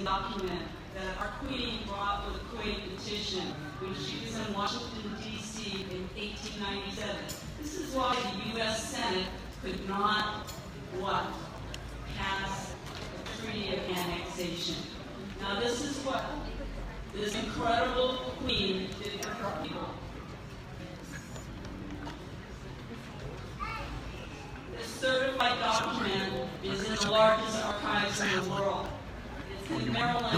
document that our Queen brought with the Queen petition when she was in Washington, D.C. in 1897. This is why the U.S. Senate could not, pass a treaty of annexation. Now this is what this incredible Queen did for her people. This certified document is in the largest archives in the world. It's in Maryland,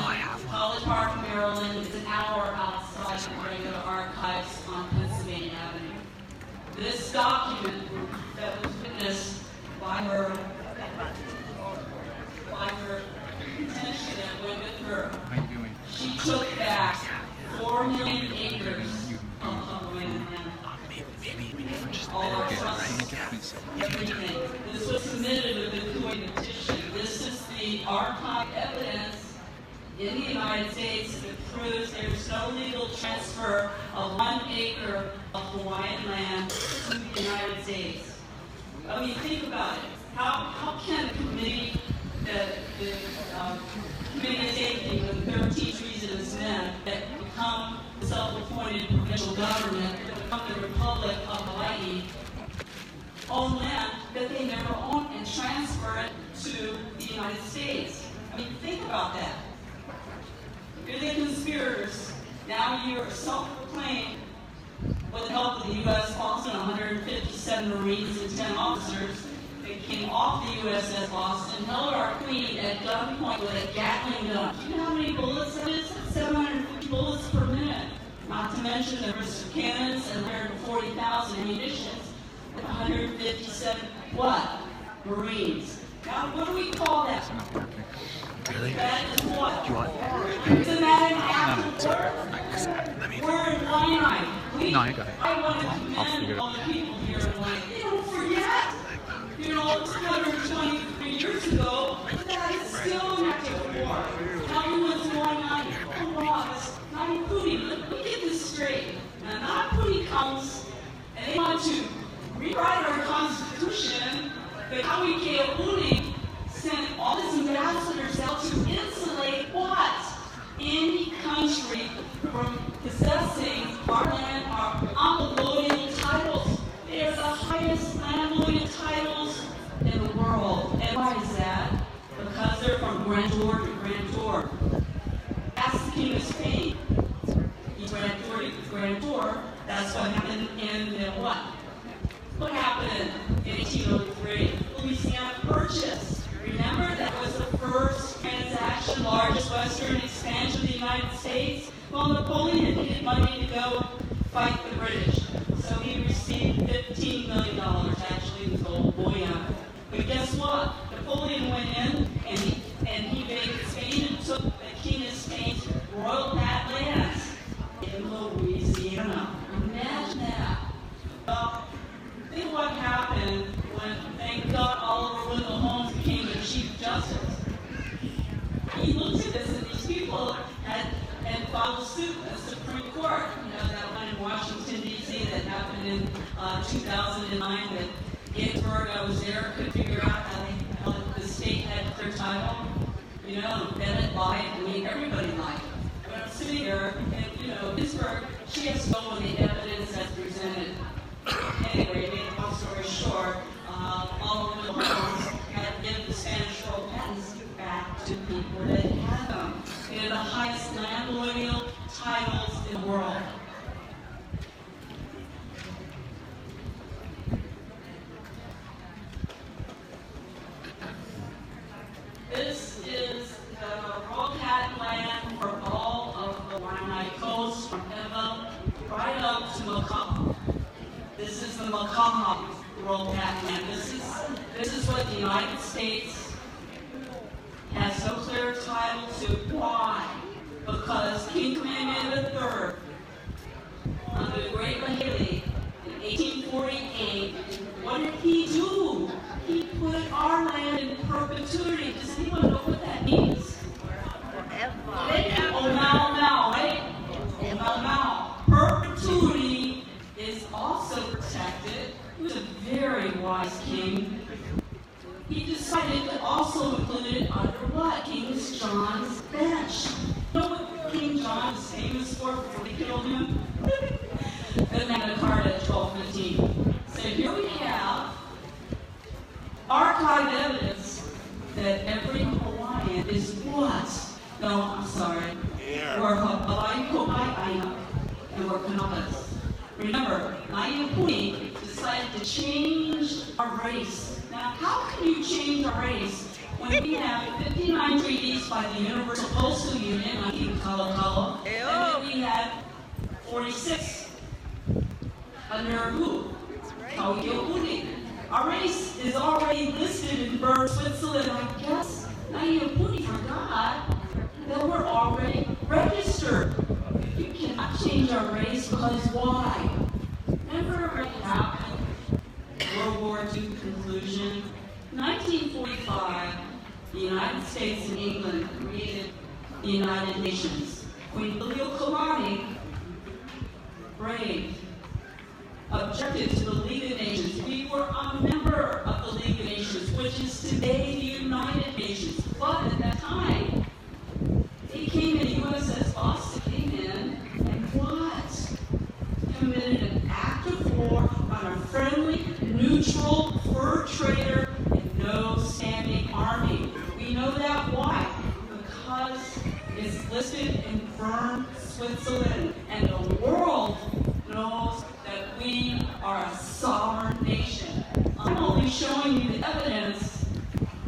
College Park, Maryland. It's an hour outside the regular archives on Pennsylvania Avenue. This document that was witnessed by her intention that went with her, she took back 4 million acres of Hawaiian land. All our trusts, everything. This was submitted with the Queen petition. This is the archive evidence in the United States that proves there's no legal transfer of 1 acre of Hawaiian land to the United States. I mean, think about it. How can a committee, the Committee of Safety with 13 treasonous men that become the self-appointed provincial government, that become the Republic of Hawaii, own land that they never own and transfer it to the United States? I mean, think about that. You're the conspirators. Now you're self-proclaimed with the help of the U.S. Boston, 157 Marines and 10 officers. They came off the USS Boston, held our Queen at gunpoint with a Gatling gun. Do you know how many bullets that is? 750 bullets per minute. Not to mention the rest of cannons and 140,000 ammunitions. 157 Marines. Now, what do we call that? Really? That is what? Do you want? Isn't that an act of war? We're in Wai anae. No, I got it. I want to commend all the people here in Wai anae. They don't forget. 223 years ago, that is still an act of war. Tell me what's going on in the laws. Not including, let me get this straight. Now, not including counts, and they want to rewrite our Constitution, but Kealii sent all these ambassadors out to insulate what? Any country from possessing our land, our unloaded titles. They are the highest landloaded titles in the world. And why is that? Because they're from grantor to grantor. Ask the King of Spain. He grantor to grantor. That's what happened in what? What happened in 1803? Louisiana Purchase. Remember, that was the first transaction, largest western expansion of the United States. Well, Napoleon needed money to go fight the British. So he received $15 million, actually it was gold bullion. But guess what? Napoleon went in and he invaded Spain and took the King of Spain's royal lands in Louisiana. Imagine that. Well, think what happened when, thank God, Oliver Wendell Holmes became the Chief Justice. He looked at this and these people had filed suit in the Supreme Court. You know, that one in Washington, D.C. that happened in 2009 that Ginsburg, I was there, couldn't figure out how the state had clear title. You know, Bennett lied. I mean, everybody lied. But I'm sitting there, and, you know, Ginsburg, she has to go on the evidence that's presented. Anyway, make a long story short, Oliver Wendell Holmes had to give the Spanish royal patents back to people that had them. They're the highest landloadal titles in the world. This is the royal patent land for all of the Wai anae coast from Eva right up to Makekau. This is the Makekau royal patent land. This is what the United States has no clear title to. Why? Because King Kapono III, under the Great Kealii in 1848, what did he do? He put our land in perpetuity. Does anyone know what that means? Oh, now, right? Oh, now. Perpetuity is also protected. He was a very wise king. He decided to also include it under what? King John's bench. killed him. And then a card at 12:15. So here we have archived evidence that every Hawaiian is what? No, I'm sorry. We're Wai anae, and we're Kanakas. Remember, Nayapuni decided to change our race. Now, how can you change our race when we have 59 treaties by the Universal Postal Union, I think Kalakala, and then we had 46 under who? Kawiopuni. Our race is already listed in Bern, Switzerland. I guess Nayapuni forgot that we're already registered. You cannot change our race because why? Never really happened. World War II conclusion. 1945, the United States and England created the United Nations. Queen Kilikina, brave, objected to the League of Nations. We were a member of the League of Nations, which is today the United Nations. But at that time, they came in, USS Boston came in, and what? Committed an act of war on a friendly, neutral, fur trader, and no standing army. We know that why? Because it's listed in Bern, Switzerland, and the world knows that we are a sovereign nation. I'm only showing you the evidence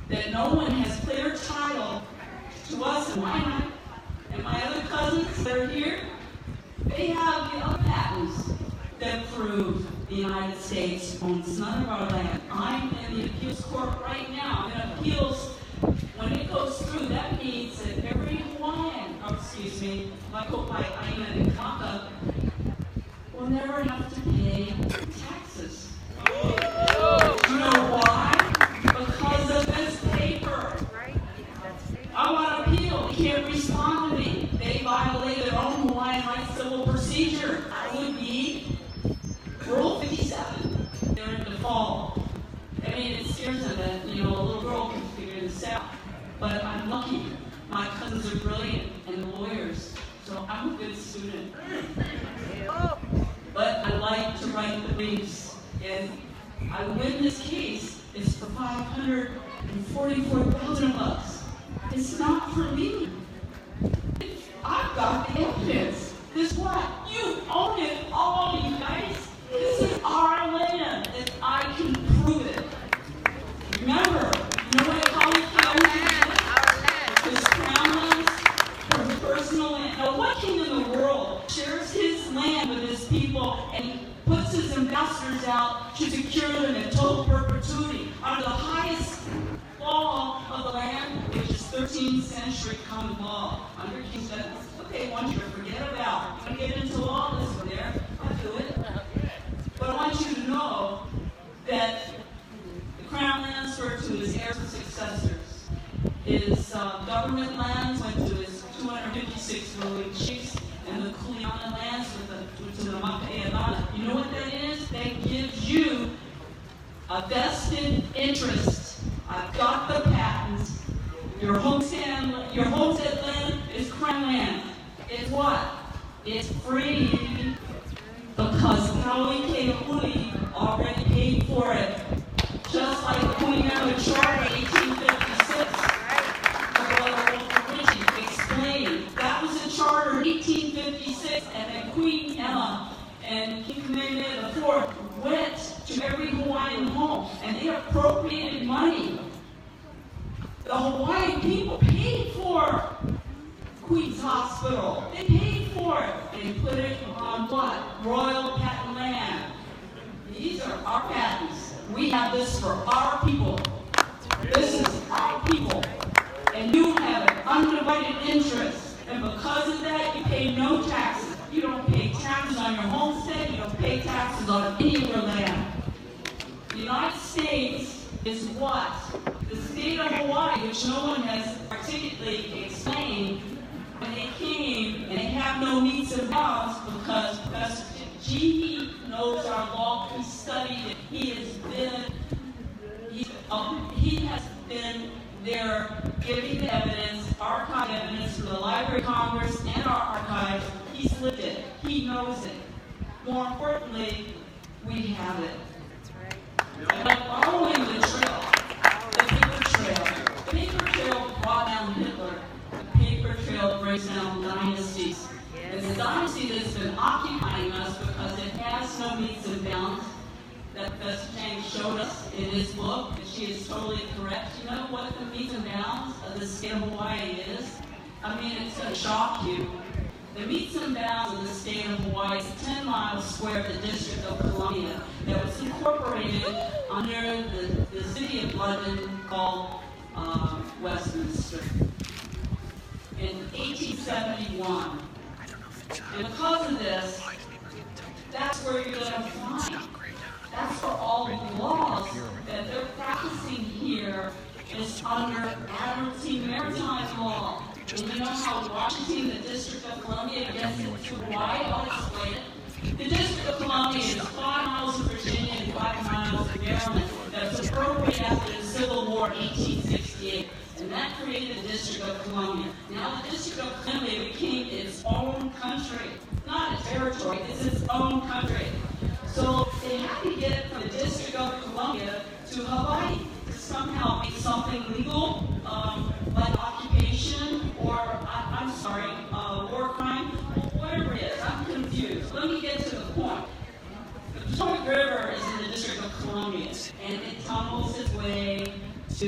that no one has clear title to us in Wai anae. And my other cousins that are here, they have the other patents that prove the United States owns none of our land. I'm in the appeals court right now. And appeals, when it goes through, that means that every Hawaiian, Wai anae and Kaka, will never have to pay taxes. You know why? Because of this paper. I want to appeal. They can't respond to me. They violate their own Hawaiian rights civil procedure. I would be Rule 57. They're in default. I mean, it scares them that, a little girl can figure this out. But I'm lucky. My cousins are brilliant and lawyers. So I'm a good student. But I like to write the briefs. And I win this case. It's for $544,000. It's not for me. I've got the evidence. This what? You own it all, you guys. This is our land, and I can prove it. Remember, you know what Kilikina is? His crown lands for his personal land. Now, what king in the world shares his land with his people and he puts his ambassadors out to secure them in total perpetuity under the highest law of the land, which is 13th century common law under King James? Okay, I want you to forget about. You want to get into all this from there? I'll do it. But I want you to know that the crown lands were to his heirs and successors. His government lands went to his 256 ruling chiefs, and the Kilikina lands to the Makekau. You know what that is? That gives you a vested interest. I've got the patents. Your homestead land is crown land. It's what? It's free because Kealii already paid for it. Just like the Queen Emma Charter 1856. Explained. That was a charter 1856, and then Queen Emma and King Kamehameha IV went to every Hawaiian home, and they appropriated money. The Hawaiian people paid for Queen's Hospital. They paid for it. They put it on what? Royal patent land. These are our patents. We have this for our people. This is our people. And you have an undivided interest. And because of that, you pay no taxes. You don't pay taxes on your homestead. You don't pay taxes on any of your land. The United States is what? The state of Hawaii, which no one has articulately explained, when they came, and they have no meets and bounds because Professor G knows our law, he studied it, he has been there giving the evidence, archive evidence from the Library of Congress and our archives. He He's lived it. He knows it. More importantly, we have it. And by following the trail, the paper trail brought down Hitler. The paper trail breaks down dynasties. It's a dynasty that's been occupying us because it has no metes and bounds. That Professor Chang showed us in his book, and she is totally correct. You know what the metes and bounds of the state of Hawaii is? I mean, it's going to shock you. The metes and bounds of the state of Hawaii is 10 miles square of the District of Columbia that was incorporated under the city of London called Westminster in 1871. And because of this, that's where you're going to find. That's where all the laws that they're practicing here is under Admiralty Maritime Law. And you know how Washington, the District of Columbia, gets it to Hawaii? I'll explain it. The District of Columbia is 5 miles of Virginia and 5 miles of Maryland. That was appropriated after the Civil War in 1868. And that created the District of Columbia. Now the District of Columbia became its own country. Not a territory, it's its own country. So they had to get it from the District of Columbia to Hawaii to somehow make something legal, like occupation or, war crime, whatever it is. I'm confused. Let me get to the point. The Potomac River is in the District of Columbia, and it tunnels its way to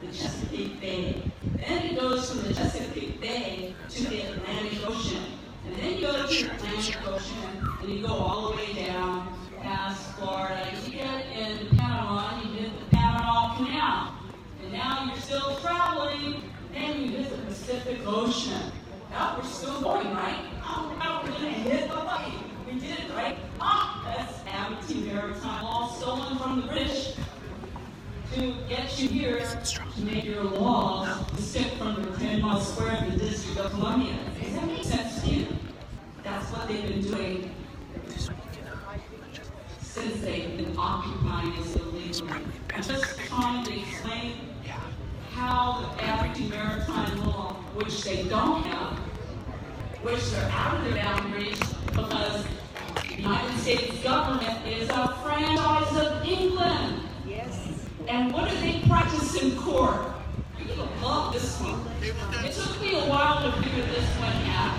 the Chesapeake Bay. Then it goes from the Chesapeake Bay to the Atlantic Ocean. And then you go to the Atlantic Ocean, and you go all the way down past Florida. You get in Panama, and you hit the Panama Canal. And now you're still traveling, and you hit the Pacific Ocean. Now we're still going, right? Now we're going to hit Hawaii. We did it, right? That's Admiralty Maritime Law stolen from the British to get you here to make your laws to stick from the 10 miles square of the District of Columbia. Does that make sense to you? That's what they've been doing since they've been occupying us illegally. I'm just trying to explain how the Admiralty Maritime Law, which they don't have, which they're out of the boundaries because the United States government is a franchise of England. And what do they practice in court? You're going to love this one. It took me a while to figure this one out.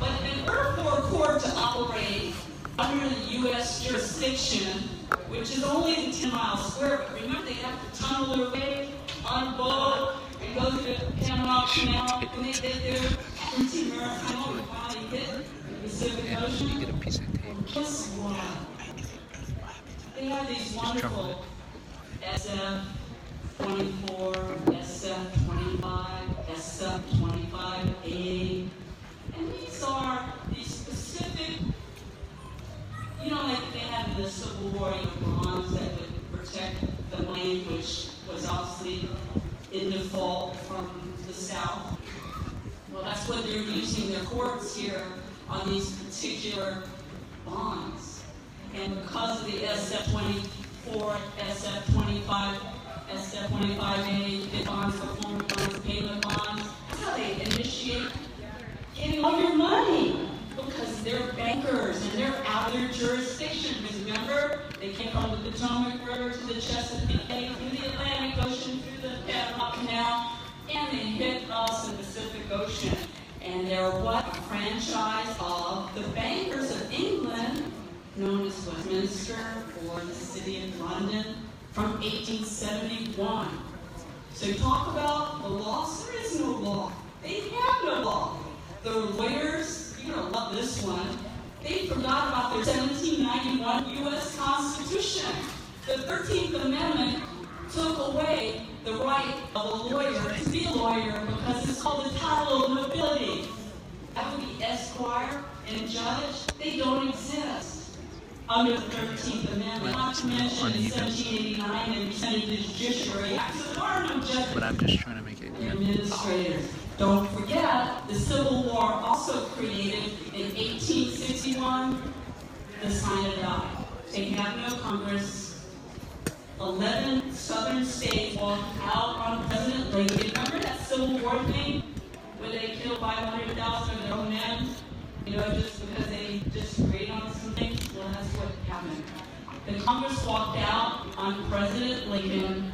But in order for a court to operate under the U.S. jurisdiction, which is only the 10 miles square, but remember they have to tunnel their way on a boat and go through the Panama Canal. When they get there, Admiralty Maritime Law, we finally hit the Pacific Ocean. Guess what? They have these wonderful SF-24, SF-25, SF-25A, and these are these specific, like they had in the Civil War, bonds that would protect the land, which was obviously in default from the South. Well, that's what they're using their courts here on these particular bonds. And because of the SF-24, SF-25, SF-25A, the bonds, performance bonds, payment bonds, that's how they initiate getting all your money. Because they're bankers and they're out of their jurisdiction. Because remember, they came from the Potomac River to the Chesapeake Bay, through the Atlantic Ocean, through the Panama Canal, and they hit us in the Pacific Ocean. And they're what? A franchise of the bankers of England, known as Westminster or the City of London, from 1871. So you talk about the laws, there is no law. They have no law. The lawyers, you're going to love this one, they forgot about their 1791 U.S. Constitution. The 13th Amendment took away the right of a lawyer to be a lawyer because it's called the title of nobility. That would be esquire and judge. They don't exist under the 13th Amendment. Not to mention in 1789 they presented the Judiciary Act. So there are no judges. But I'm just trying to make it administrators. Don't forget, the Civil War also created in 1861 the sign of die. They have no Congress. 11 southern states walked out on President Lincoln. Remember that Civil War thing where they killed 500,000 of their own men? judges because they disagreed on some things. Well, that's what happened. The Congress walked out on President Lincoln,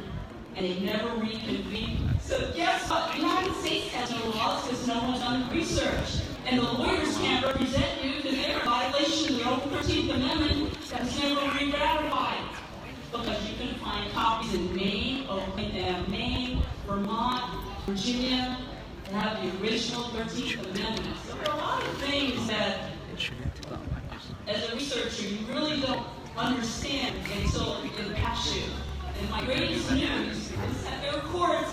and they never reconvened. So guess what? The United States has no laws because no one's done research. And the lawyers can't represent you because they're in violation of their own 13th Amendment that was never re-ratified. Because you can find copies in Maine, Vermont, Virginia, that have the original 13th Amendment. So there are a lot of things that, as a researcher, you really don't understand until it impacts you. And my greatest news is that their courts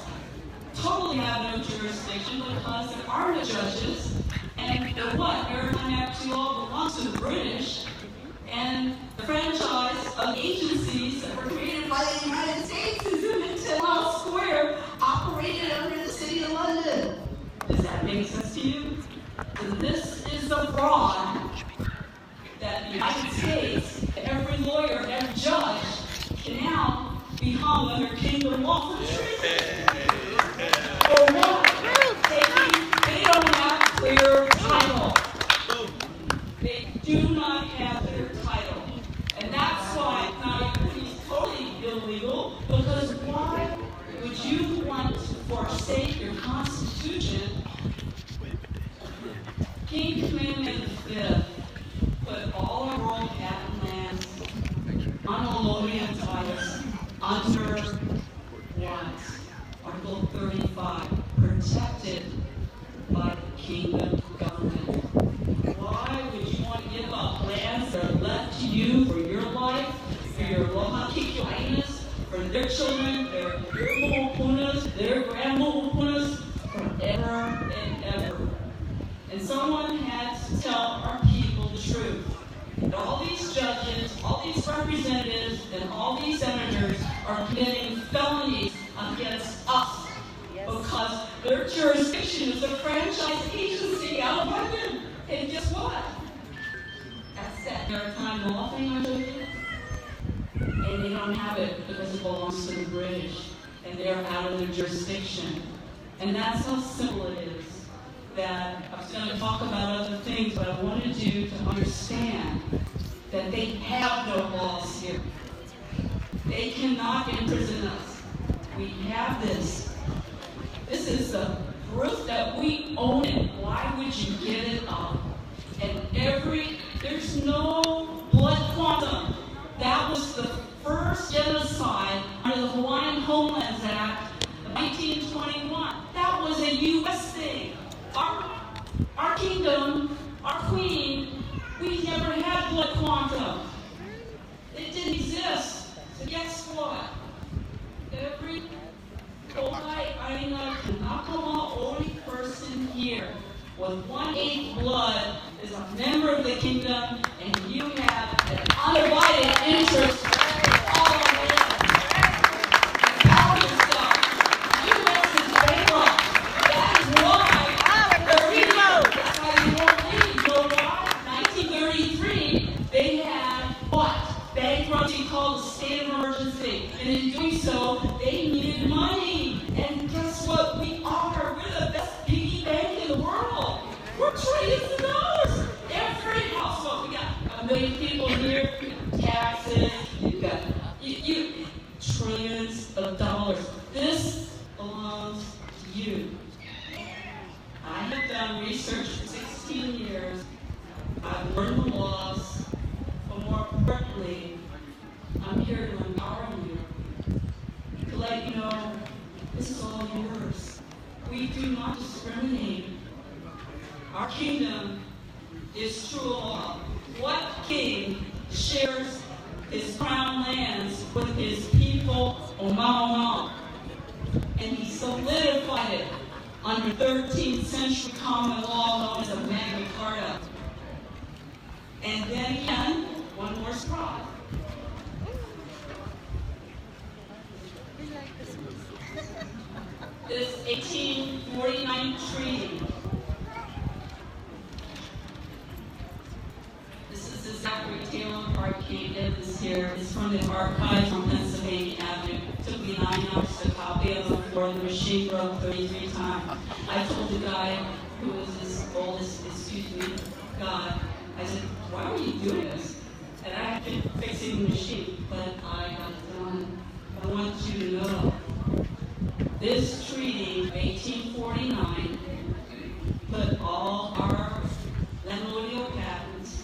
totally have no jurisdiction because there are no judges. And they're what? Maritime Act 2 all belongs to the British. And the franchise of agencies that were created by the United States is in 10 Mile Square, operated under the City of London. Does that make sense to you? So this is the fraud that the United States, every lawyer, every judge, can now be hung under kingdom law for treason. Or what? They don't have clear title. They do not have their title. And that's why it's totally illegal, because why would you want to forsake your Constitution? King Kekemanu V put all our rural patent lands on Aloha Āina under what? Article 35, protected by the kingdom government. Why would you want to give up lands that are left to you for your life, for your Aloha Āinas, for their children, their mo'opunas, their grandmo'opunas, forever and ever? And someone had to tell our people the truth. And all these judges, all these representatives, and all these senators are committing felonies against us because their jurisdiction is a franchise agency out of London. And guess what? That's that maritime law thing I told you. And they don't have it because it belongs to the British. And they're out of their jurisdiction. And that's how simple it is. That I was going to talk about other things, but I wanted you to understand that they have no laws here. They cannot imprison us. We have this. This is the proof that we own it. Why would you give it up? And there's no blood quantum. That was the first genocide under the Hawaiian Homelands Act of 1921. That was a U.S. thing. Our kingdom, our queen, we never had blood quantum. It didn't exist. So guess what? Every Wai anae Kanakama only person here with 1/8 blood is a member of the kingdom, and you have an undivided interest in all of it. Tell yourself, U.S. is bankrupt. That is why that's why they won't leave. You know why? 1933, they had what? Bankruptcy called a state of emergency. And in doing so, they needed money. And guess what? We are. We're the best piggy bank in the world. We're trillions of dollars. Every household. We got 1 million people here. Taxes. You've got trillions of dollars. This belongs to you. I have done research for 16 years. I've learned the laws. But more importantly, I'm here to empower you. To let you know, this is all yours. We do not discriminate. Our kingdom is true law. What king shares his crown lands with his people, Omao? And he solidified it under 13th century common law known as the Magna Carta. And then again, one more spot. This 1849 treaty. This is exactly Taylor Park Cave is here. It's from the archives on Pennsylvania Avenue. It took me 9 hours to copy it on the floor. The machine broke 33 times. I told the guy who was as old as, God, I said, why are you doing this? And I have been fixing the machine, but I got it done. I want you to know, this treaty of 1849 put all our landlordial patents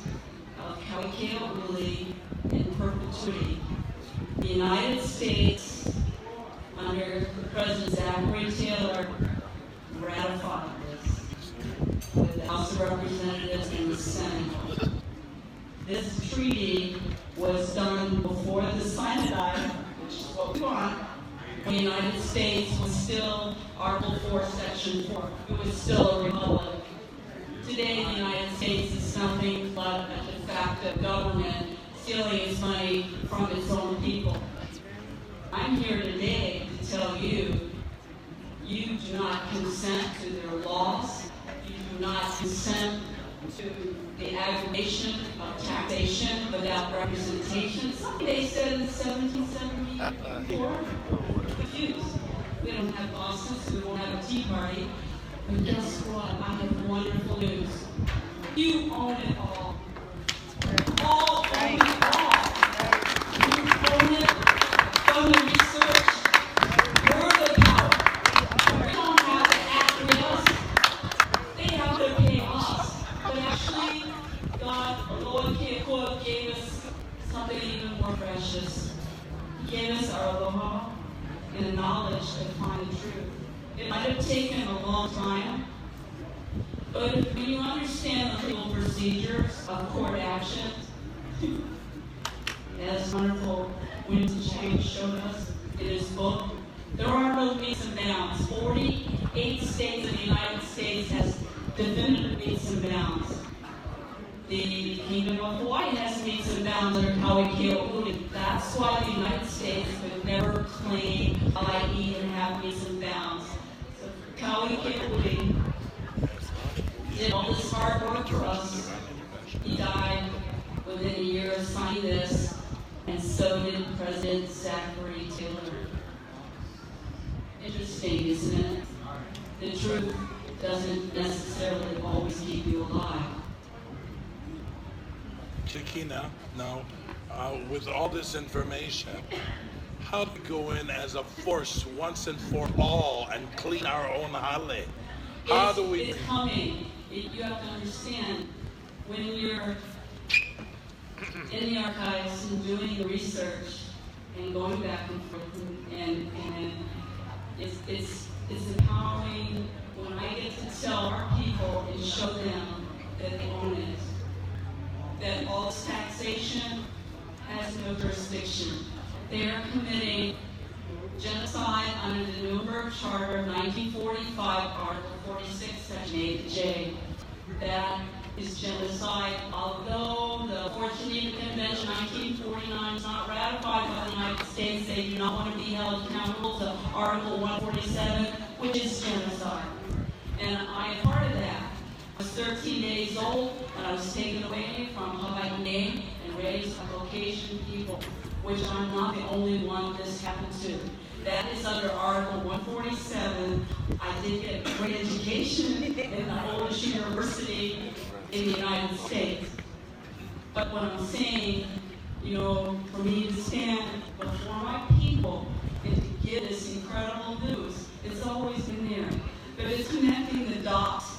of Kealii in perpetuity. The United States, under President Zachary Taylor, ratified this with the House of Representatives and the Senate. This treaty was done before the Sinai, which is what we want. The United States was still Article 4, Section 4. It was still a republic. Today, the United States is nothing but a de facto government stealing its money from its own people. I'm here today to tell you, you do not consent to their laws. You do not consent to the aggravation of taxation without representation. Something they said in 1774. Confused. We don't have bosses, we won't have a tea party. But guess what? I have wonderful news. You own it all. All own it all. You own it from the research. You're the power. We don't have to acquiesce. They have to pay us. But actually, God, Aloha Āina, gave us something even more precious. He gave us our aloha and the knowledge to find the truth. It might have taken a long time, but when you understand the legal procedures of court action, as wonderful Winston Chang showed us in his book, there are no metes and bounds. 48 states in the United States has definitive metes and bounds. The Kingdom of Hawai has metes and bounds under Kealii. That's why the United States could never claim Hawaii and have metes and bounds. So Kealii did all this hard work for us. He died within a year of signing this, and so did President Zachary Taylor. Interesting, isn't it? The truth doesn't necessarily always keep you alive. Kilikina, now, with all this information, how do we go in as a force once and for all and clean our own hale? How do we? It's coming. You have to understand, when you're in the archives and doing the research and going back and forth, and it's empowering when I get to tell our people and show them that they own it. That all taxation has no jurisdiction. They are committing genocide under the Nuremberg Charter of 1945, Article 46, Section 8J. That is genocide. Although the Fourth Geneva Convention 1949 is not ratified by the United States, they do not want to be held accountable to Article 147, which is genocide. And I am part of that. I was 13 days old when I was taken away from Hawaiian and raised by Caucasian people, which I'm not the only one this happened to. That is under Article 147. I did get a great education in the oldest university in the United States. But what I'm saying, for me to stand before my people and to give this incredible news, it's always been there. But it's connecting the dots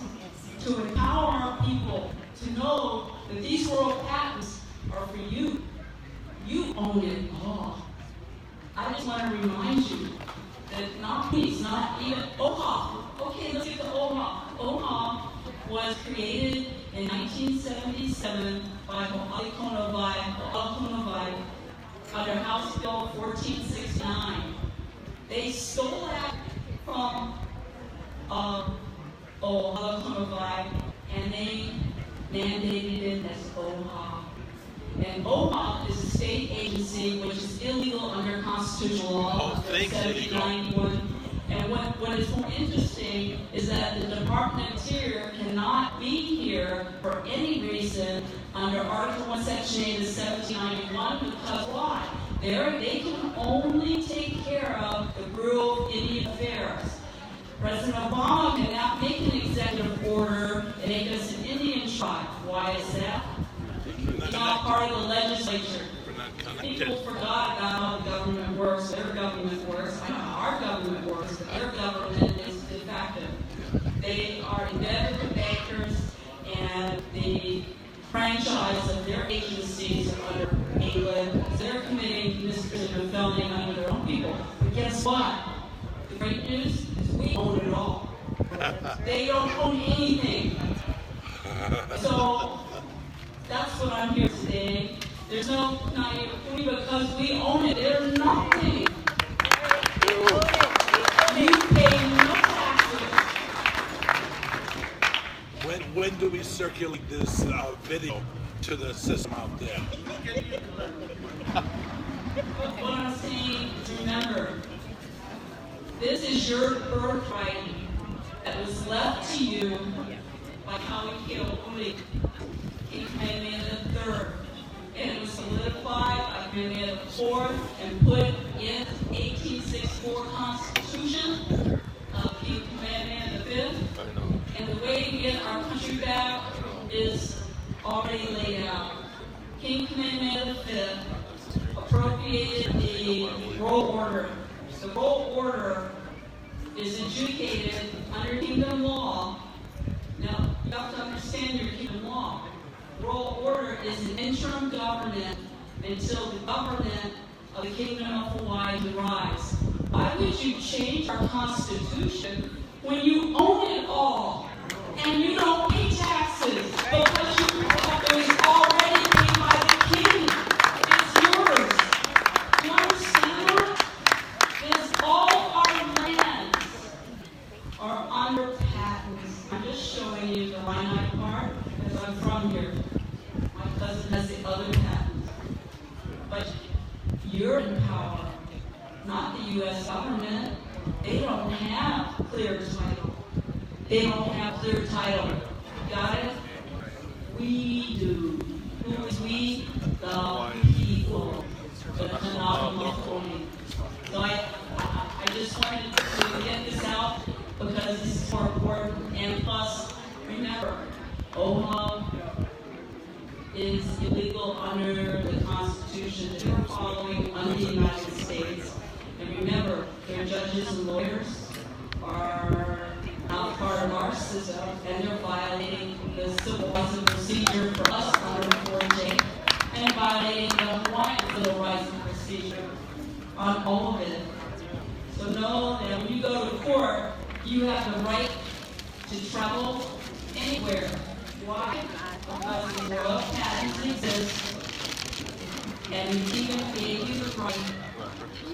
to empower our people to know that these world patents are for you. You own it all. I just want to remind you that not even OHA. Okay, let's get to OHA. OHA was created in 1977 by Hawaiian under House Bill 1469. They stole that from Hawaiian, and they mandated it as OHA. And OHA is a state agency which is illegal under constitutional law of 1791. And what is more interesting is that the Department of Interior cannot be here for any reason under Article 1, Section 8 of 1791, because why? They can only take care of the Bureau of Indian Affairs. President Obama cannot make an executive order and make us an Indian tribe. Wai franchise of their agencies under England. They're committing misprision and felony under their own people. But guess what? The great news is we own it all. They don't own anything. So that's what I'm here today. There's no naivety because we own it. They're nothing. You pay no taxes. When do we circulate this video to the system out there? What I'm saying is remember, this is your birthright that was left to you by Kealii, King Kamehameha III. And it was solidified by Kamehameha IV and put in the 1864 Constitution of King Kamehameha V. And the way to get our country back is already laid out. King Kamehameha V appropriated the roll order. The roll order is adjudicated under kingdom law. Now, you have to understand your kingdom law. Royal order is an interim government until the government of the Kingdom of Hawaiian arrives. Why would you change our Constitution when you own it all and you don't pay taxes? Because it was already paid by the king. It's yours. Do you understand that? It's all our lands are under patents. I'm just showing you the Wai anae part because I'm from here. My cousin has the other patents. But you're in power, not the U.S. government. They don't have clear title. They don't have clear title. Got it? We do. Who is we? The people. The Kingdom of Hawai. So I just wanted to get this out because this is more important. And plus, remember, OHA is illegal under the Constitution that they're following under the United States. And remember, their judges and lawyers are not part of our system, and they're violating the civil rights and procedure for us under 4J, and violating the Hawaiian civil rights and procedure on all of it. So know that when you go to court, you have the right to travel anywhere. Why? Because the royal patents exist, and we even gave you the right,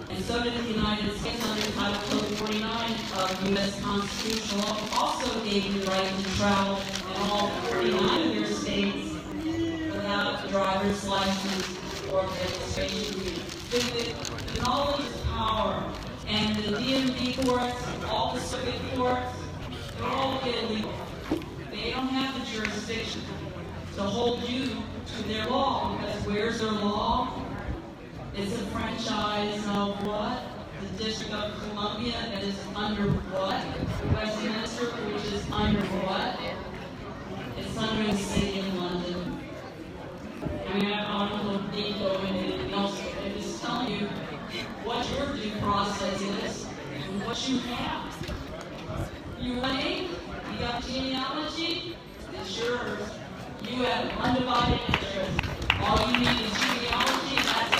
and so did the United States under Title Code 49 of U.S. Constitutional Law, also gave you the right to travel in all 49 of your states without a driver's license or registration. The knowledge is power, and the DMV courts, all the circuit courts, they're all illegal. They don't have the jurisdiction to hold you to their law, because where's their law? It's a franchise of what? The District of Columbia that is under what? Westminster, which is under what? It's under the City of London. I mean, I don't know if they go into anything else. I'm just telling you what your due process is and what you have. You ready? You got genealogy? It's yours. You have undivided interest. All you need is genealogy, and that's it.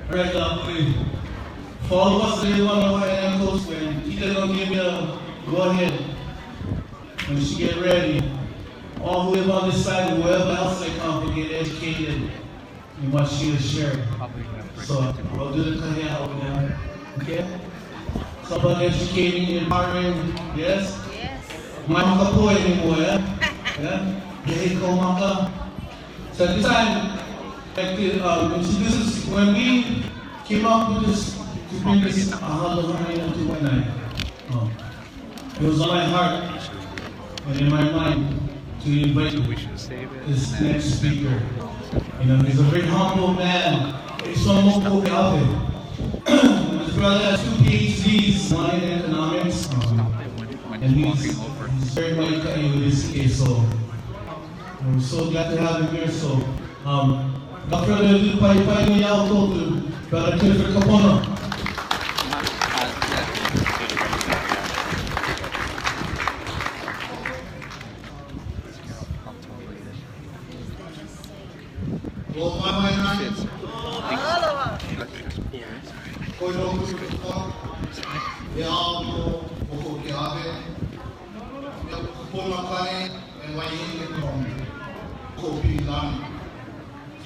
Alright, for all of us that didn't want to know what I am close when Tita's gonna give me a go ahead when she get ready. All who live on this side, whoever else they come to get educated in what she is sharing. So I'll do the kahea over there. Okay? So about educating, empowering, yes? Yes. Makekau anymore, yeah? Yeah? So this time, like introduce when we came up with this to bring this Aloha Āina to Wai anae. It was on my heart and in my mind to invite this next speaker. You know, he's a very humble man. He's from Moku, Kealii. His brother has 2 PhDs, one in economics, and he's very Makekau in this case. So We're so glad to have him here. So, without further ado, Pai Yao to Brother Clifford Kapono. Wai anae. Aloha. Moku Kealii. Kapono and Wai anae.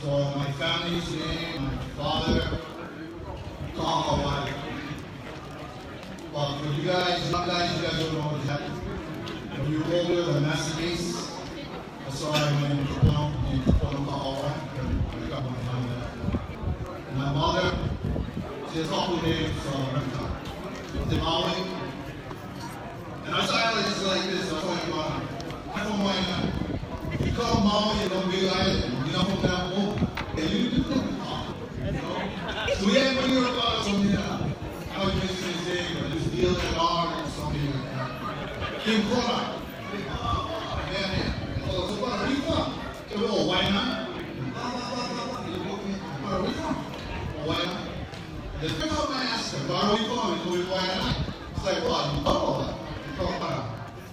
So my family's name, my father, Aloha Āina. But for you guys, young guys, you guys don't know what's happening. When you're older, the master case. That's why I went in Kapono, Hawaiian. My mother, she has a couple names, Maui. And I started just like this, I'll tell you about it. I'm from Wai anae. If you call Maui, you don't be like it. You're not from that Moku. And you do talk. So we had when you were about something else. I was just going to say, just deal in art or something like that. Kilikina. So where are you from? Oh, Wai anae. Where are we from? Wai anae. The first time I asked him, where are we from? He told me Wai anae. It's like, what? You know all that? You talk about it.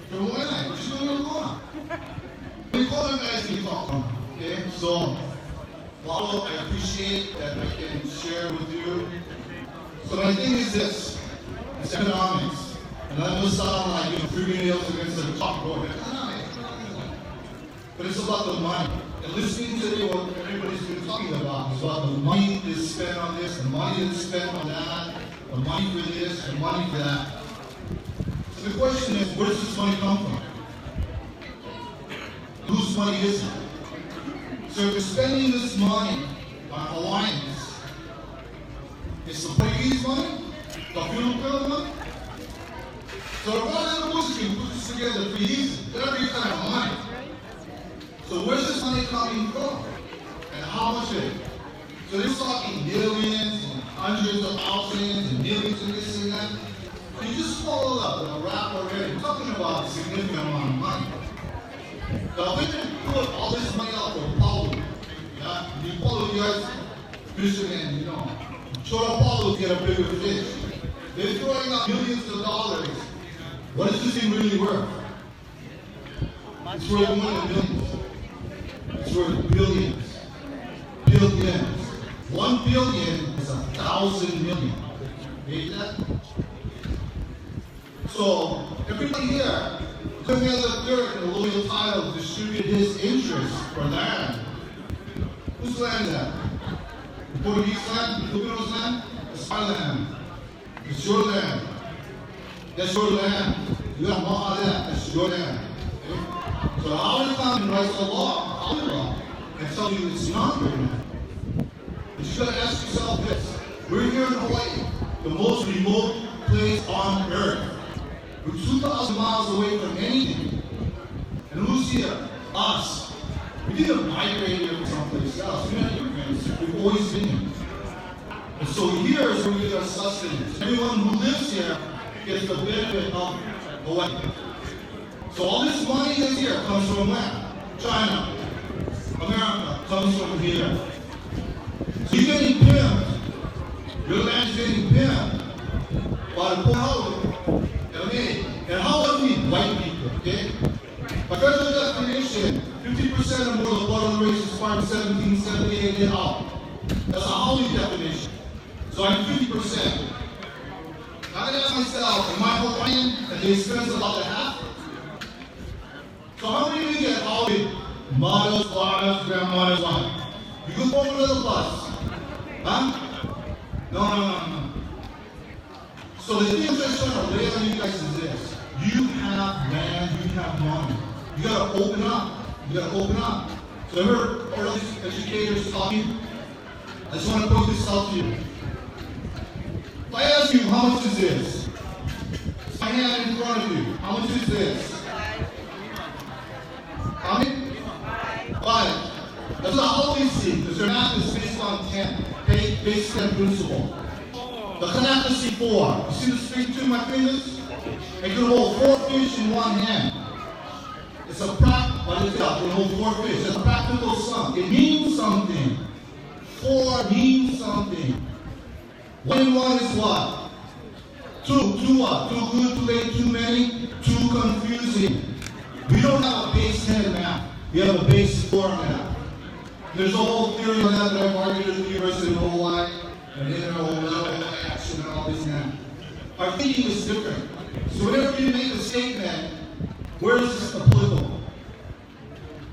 From Wai anae. What you doing in Aloha? We call them guys we talk from. Okay? So, Lalo, I appreciate that I can share with you. So my thing is this. It's economics. And I know sound like, three nails against the chalkboard. But it's about the money. And listening today, what everybody's been talking about is about the money that's spent on this, the money that's spent on that, the money for this, the money for that. So the question is, where does this money come from? Whose money is it? So if we're spending this money on Hawaiians, it's the Portuguese money? The Filipino money? So if all the Muslims can put this together for easy, whatever your kind of money. So where's this money coming from? And how much of it? So they're talking millions and hundreds of thousands and millions and this and that. And you just follow up in a wrap already. We're talking about a significant amount of money. Now we can put all this money out for Apollo. Yeah? You follow you guys, fishermen, you know. Short Apollo to get a bigger fish. They're throwing out millions of dollars. What is this thing really worth? It's worth more than millions. It's worth billions. Billions. 1 billion is 1,000 million. Read that? So, everybody here, coming as a third in the loyal title, distributed his interest for land. Whose land is that? The Portuguese land? The Filipino's land? It's our land. It's your land. That's your land. You got more of that. That's your land. Okay? So the Hawaiian Foundation writes a law, and tell you it's not your land. But you gotta ask yourself this. We're here in Hawaii, the most remote place on earth. We're 2,000 miles away from anything. And who's here? Us. We didn't migrate here from someplace else. We're not immigrants. We've always been here. And so here is where we get our sustenance. Everyone who lives here gets the benefit of Hawaii. So all this money that's here comes from where? China. America comes from here. So you're getting pimped. Your land is getting pimped by the poor Howard. Okay? And how are we? White people, okay? By federal definition, 50% or more of the water race is part of 1778 and out. That's a Howley definition. So I'm 50%. I gotta ask myself, am I Hawaiian at the expense of about a half? So how many of you get Howley? Mothers, fathers, grandmothers, why? You go forward with a bus. Huh? No. So the thing that's trying to lay on you guys is this. You have land, you have money. You gotta open up. You gotta open up. So I heard all these educators talking. I just want to put this out to you. If I ask you, how much is this? My hand in front of you. How much is this? How many? 5. That's what I always see, because their math is based on 10. Based on principle. The Kanaka see 4. You see the string between my fingers? I can hold 4 fish in one hand. It's a practical sum. It means something. 4 means something. 1 and 1 is what? 2 what? Too good, too late, too many, too confusing. We don't have a base 10 math. We have a base 4 math. There's a whole theory on that I've argued at the University of Hawaii, and in our whole level action and all this and that. Our thinking is different. So whenever you make a statement, where is this applicable?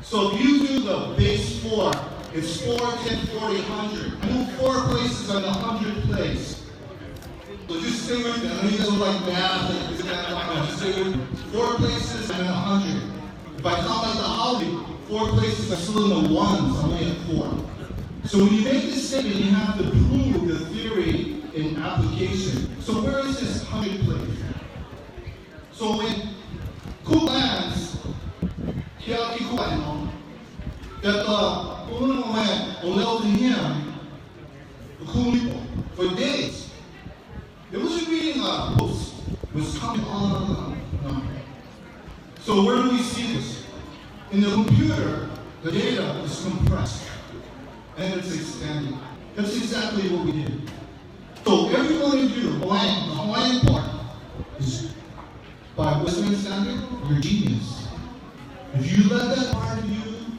So if you do the base 4, it's 4, 10, 40, 100. I know 4 places on the 100 place. So just stay with me. I know you guys don't like math and this and that. Just stay with me. 4 places and then 100. If I count like the Howley, 4 places are still in the ones. I'm only at 4. So when you make this statement, you have to prove the theory in application. So where is this 100 place? So when Cook lands, Kealii, that Kapono went to him, the Kulipo, for days. It wasn't reading books. It was coming on. So where do we see this? In the computer, the data is compressed and it's expanding. That's exactly what we did. So everyone in you, the Hawaiian part, is by Western standard, you're genius. If you let that part of you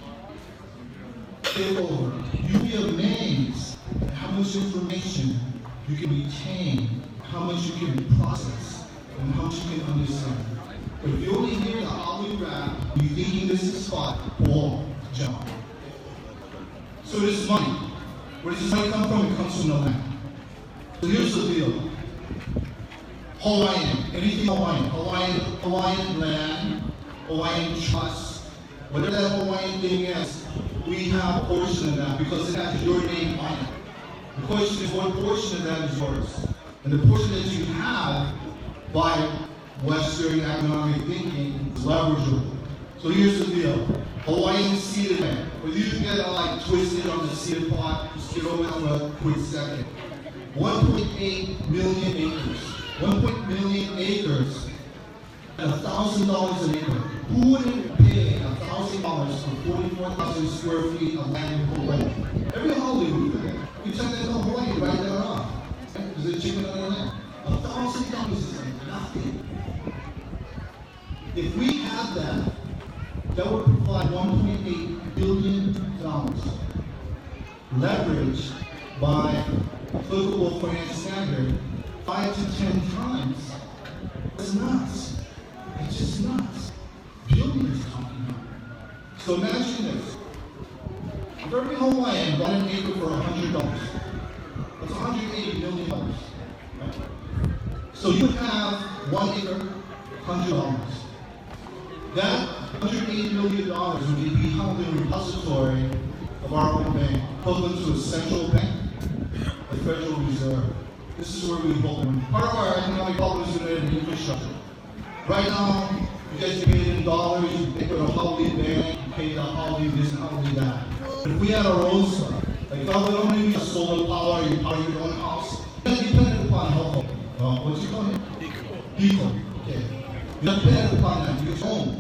take over, you'll be amazed at how much information you can retain, how much you can process, and how much you can understand. But if you only hear the Howley rap, you're thinking this is spot, or jump. So this money, where does this money come from? It comes from the land. So here's the deal. Hawaiian, anything Hawaiian. Hawaiian land, Hawaiian trust, whatever that Hawaiian thing is, we have a portion of that because it has your name on it. The question is, what portion of that is yours? And the portion that you have by Western economic thinking is leverageable. So here's the deal. Hawaiian seeded land. Whether you get like twisted on the seeded pot, just get over it for a quick second. 1.8 million acres. 1 million acres at $1,000 an acre. Who wouldn't pay $1,000 for 44,000 square feet of land in Hawaii? Every holiday we do that. We check that in Hawaii, write that off. There's a chicken on the land. $1,000 is nothing. If we had that, that would provide $1.8 billion leverage by applicable finance standard 5 to 10 times. It's nuts. It's just nuts. Billions talking about. So imagine this. If every Hawaiian bought an acre for $100, that's $180 million. Right? So you would have 1 acre, $100. That $180 million would be held in a repository of our own bank, equivalent to a central bank, the Federal Reserve. This is where we hold them. Part of our economic policy is in infrastructure. Right now, you guys pay it in dollars, you pay for a Howley bank, you pay the Howley this and Howley that. But if we had our own stuff, like if I would only use solar power, you power your own house, you're not dependent upon help. What's it called? Eco. Okay. You're not dependent upon that, you get home.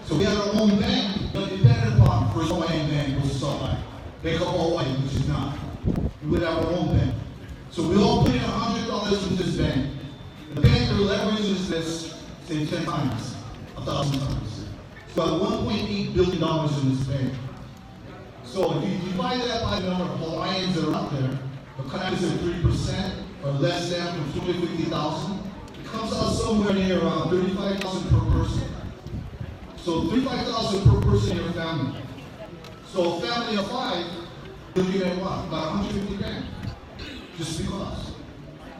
So we have our own bank, you're not dependent upon First Hawaiian Bank, which is Hawaiian. Bank of Hawaii, which is not. We would have our own bank. So we all put in $100 into this bank. The bank leverages this, say 10 times, 1,000 times. It's about $1.8 billion in this bank. So if you divide that by the number of Hawaiians that are out there, the country is at 3% or less than from 250,000, it comes out somewhere near around 35,000 per person. So 35,000 per person in your family. So a family of 5, looking at what? About 150 grand. Just because.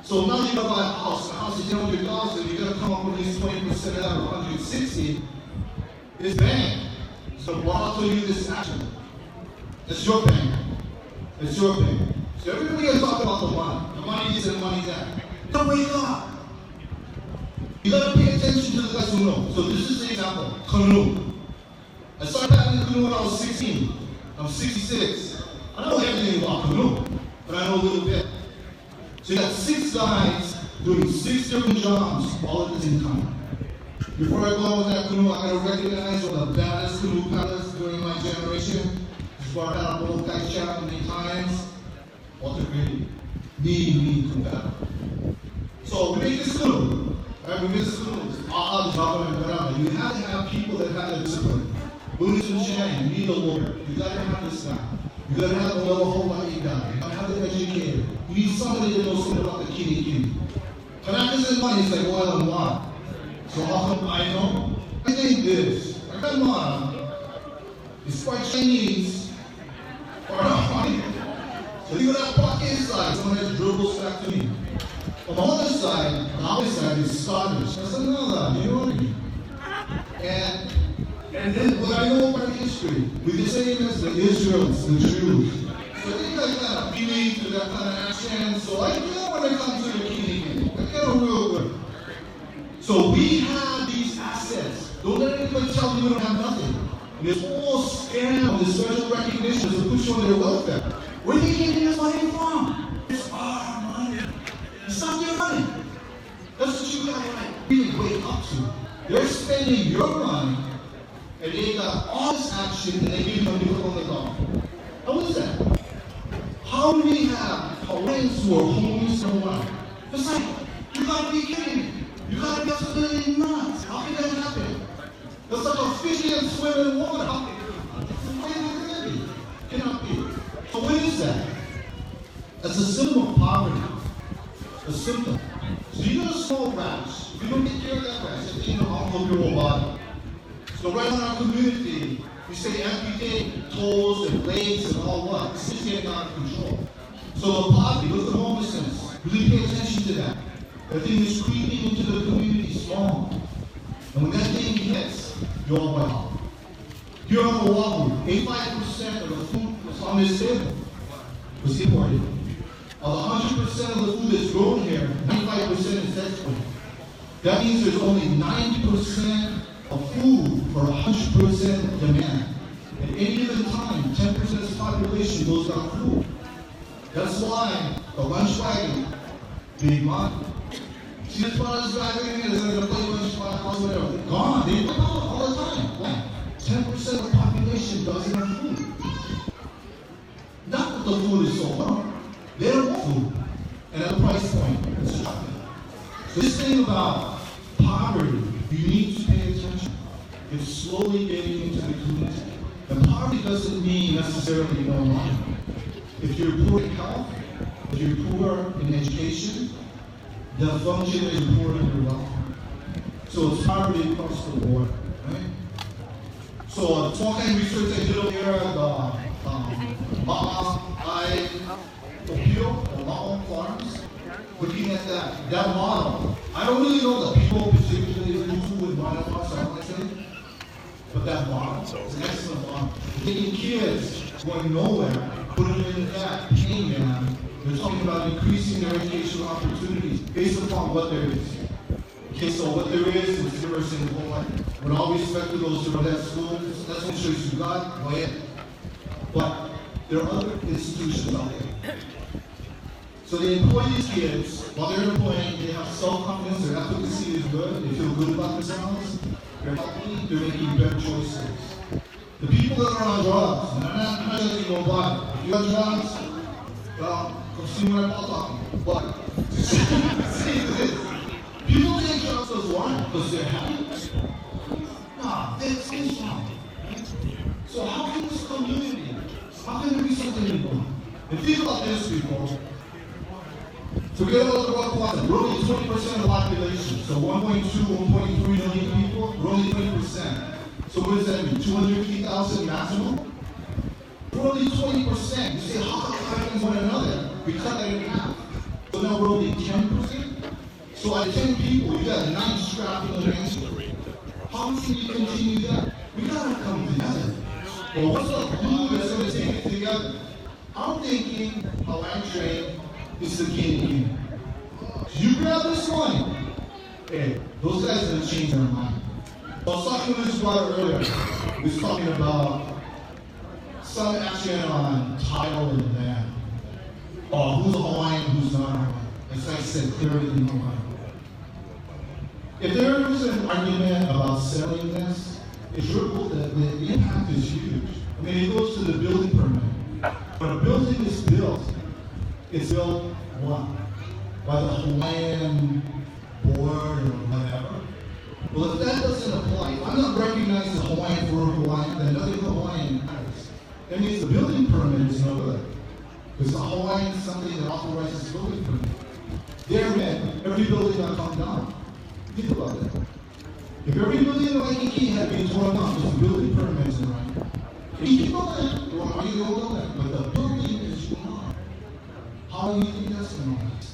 So now you're gonna buy a house. The house is 100,000. You're gonna come up with at least 20% out of 160. It's bang. So I'll tell you this action. It's your bank. It's your bank. So everybody gonna talk about the money. The money this and the money that. Don't wake up. You gotta pay attention to the guys who know. So this is the example. Canoe. I started having a canoe when I was 16. I'm 66. I don't know everything about canoe, but I know a little bit. So you got 6 guys doing 6 different jobs all at the same time. Before I go with that canoe, I gotta recognize one of the baddest canoe paddlers during my generation. This is where I had a boat guy chat many times. Walter Grady. Me to paddle. So we make this canoe. Right? We make this canoe. You have to have people that have the discipline. Buddhist and Shannon, you need a lawyer. You gotta have this guy. You gotta have the Aloha Āina guy. You gotta have the educator. You need somebody that knows something about the Kilikina. Kanakas and money is like oil and water. So how come I know? I think this. I come on. It's quite Chinese. Or not money. So you got that pocket inside. Someone that dribbles back to me. On the other side, the other side is Scottish. I said, no, you know what I mean? And then what I know about history, we're the same as the Israelites, the Jews. So they got kind of feelings, they got kind of accent. So I know when it comes to the Kilikina, I get a real good. So we have these assets. Don't let anybody tell you we don't have nothing. And this whole scam, this special recognition is to put you on their welfare. Where are they getting this money from? It's our money. It's not your money. That's what you gotta really wake up to. They're spending your money, and they got all this action, and they give you a new on the dog. How is that? How do we have Hawaiians who are homeless in Hawaii? It's like, you gotta be kidding me. You gotta be absolutely nuts. How can that happen? That's like a fish and swim in water. How can it cannot be? So what is that? That's a symptom of poverty. A symptom. So you got a small rash. If you don't take care of that rash, it's in the arm of your whole body. So right in our community, we say amputate toes and legs and all what? This is getting out of control. So the poverty, look at the homelessness. Really pay attention to that. That thing is creeping into the community strong. And when that thing hits, you're all well. Here on Oahu, 85% of the food that's on this table was imported. Of the 100% of the food that's grown here, 95% is exported. That means there's only 90% of food for 100% demand. At any given time, 10% of the population goes without food. That's why the lunch wagon, big money. See, this part is driving in, they're going to play lunch wagon, whatever. Gone. They go all the time. Why? 10% of the population doesn't have food. Not that the food is so low. They don't want food. And at a price point, it's shocking. So this thing about poverty, you need to pay attention. It's slowly getting into the community. And poverty doesn't mean necessarily no money. If you're poor in health, if you're poor in education, the function is poor in your welfare. So it's poverty across the board, right? So small kind of research I did over here at Ma'o Farms, looking at that model. I don't really know the people particularly who would want to watch that, but that model is an excellent model. Taking kids going nowhere, putting them in that pain man. They're talking about increasing their educational opportunities based upon what there is. Okay, so what there is diversity in Hawaii. With all respect to those who are at school, that's what shows you God, go ahead. But there are other institutions out there. So they employ these kids, while they're employing, they have self-confidence, their efficacy is good, they feel good about themselves, they're healthy, they're making better choices. The people that are on drugs, and I'm not judging nobody. If you have drugs, well, come see what I'm talking. But see this. People take drugs as one because they're happy. Nah, that's wrong. So how can this community, how can there be something important? And think about this, people. Forget about the drug quantity. We're only 20% of the population. So 1.2, 1.3 million people, we're only 20%. So what does that mean? 250,000 maximum? We're only 20%. You say, how can we one another? We cut that in half. So now we're only 10%. So out of 10 people, you got 9 strapping against you. How can you continue that? We gotta come together. Well, what's the glue that's gonna take it together? I'm thinking Hawaiian train is the Kilikina. You grab this one. Hey, those guys are gonna change their mind. I was talking to this brother earlier. He was talking about some action on title and land. Oh, who's a Hawaiian, who's not a Hawaiian? As I said, clearly in Hawaii. If there is an argument about selling this, it's your, the impact is huge. I mean, it goes to the building permit. When a building is built, it's built what? By the Hawaiian board or whatever. Well, if that doesn't apply, if I'm not recognized as Hawaiian for Hawaiian, then nothing Hawaiian matters. That means the building permit is no good. Because the Hawaiian is something that authorizes building permit. Therein, every building will come down. Think about that. If every building in Waikiki had been torn down, because the building permit isn't right, you keep on that, or you don't know that, but the building is not. How do you think that's going to last?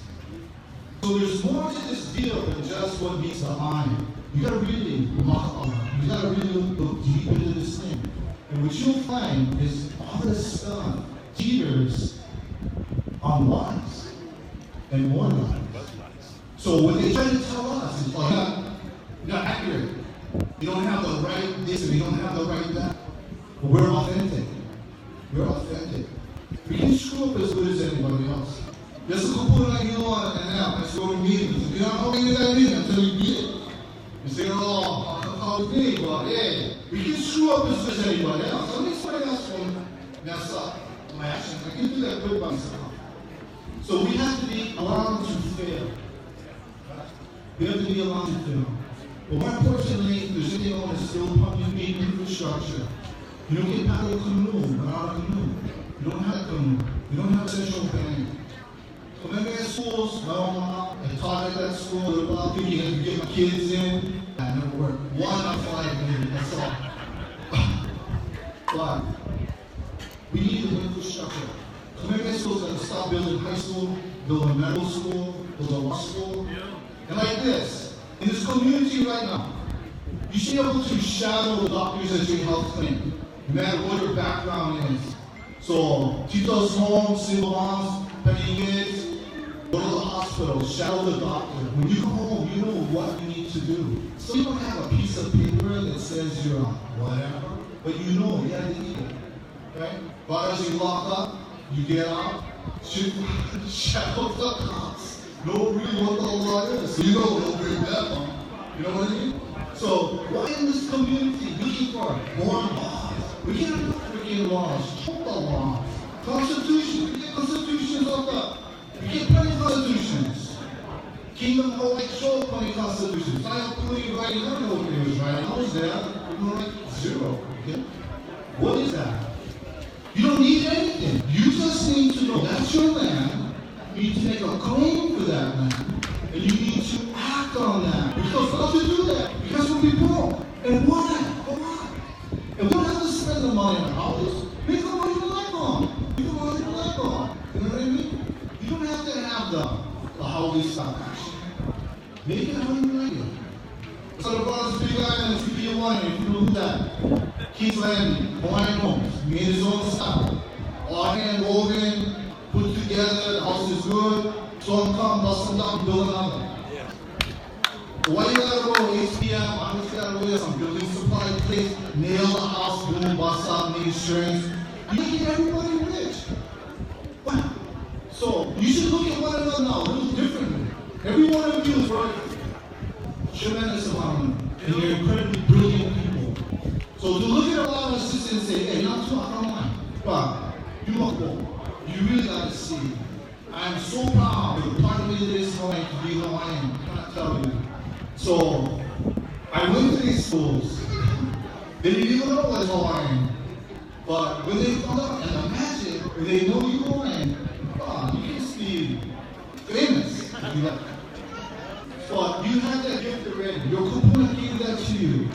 So there's more to this deal than just what meets the eye. You gotta really you gotta really look deep into this thing. And what you'll find is all this stuff teeters on lies and more lies. So what they try to tell us is, oh, you're not accurate. You don't have the right this or you don't have the right that. But we're authentic. We're authentic. We can screw up as good as anybody else. There's a couple like you on and now. Let's go to meetings. You don't know any of that meeting until you get it. You say, oh, how it's me, but yeah, we can screw up as good as anybody else. Let me somebody else will mess up my actions. I can do that good by myself. So we have to be allowed to fail. We have to be allowed to fail. But more importantly, if there's anything on the still pumping beat infrastructure, you don't get out of a canoe, without a canoe. You don't have a canoe. You don't have a central bank. So maybe at schools, I taught at that school about thinking I could get my kids in. That never worked. 1 out of 5 maybe, that's all. But we need the infrastructure. So maybe at schools got to stop building high school, building medical school, building law school. And like this, in this community right now, you should be able to shadow the doctors at your health clinic, no matter what your background is. So, Tito's home, single moms, having kids, go to the hospital, shadow the doctor. When you go home, you know what you need to do. So you don't have a piece of paper that says you're whatever, but you know you have to eat it. Right? But as you lock up, you get out, shadow the cops. Know really what the law is. So you know what bring that on. You know what I mean? So why in this community looking for more laws? We can't have freaking laws. Hold the laws. Constitution. We get constitutions off up. We get plenty of constitutions. Kingdom of Hawai showed plenty of constitutions. I am putting writing down what it was writing. I was there. We're going to write 0. Okay? What is that? You don't need anything. You just need to know that's your land. You need to make a claim for that land. And you need to act on that. We're supposed to do that. Because we'll be broke. And why? And we don't have to spend the money on houses. Make the money you like on. You can money you like on. You know what I mean? You don't have to have the housing stock action. Make it how you like it. So the brothers, big guy in the CP1, if you know who that. Keith Landing, Hawaiian homes. He made his own style. All hand woven, put together, the house is good. Storm come, bust them down, build another. Why you gotta go 8 p.m., I just gotta go there, some building supply place, nail the house, boom, bust out, need insurance. You making everybody rich. Wow. So you should look at one another now, a little differently. Every one of you is worth tremendous amount of money. And you're incredibly brilliant people. So to look at a lot of us and say, hey, not too much, I don't mind. But you must go. You really gotta see. I'm so proud of part of me this Hawaiian to be Hawaiian. I cannot tell you. So I went to these schools. They didn't even know what Hawaiian. But when they found out and the magic, when they know you Hawaiian, wow, you can just be famous. But you have that gift already. Your kupuna gave that to you.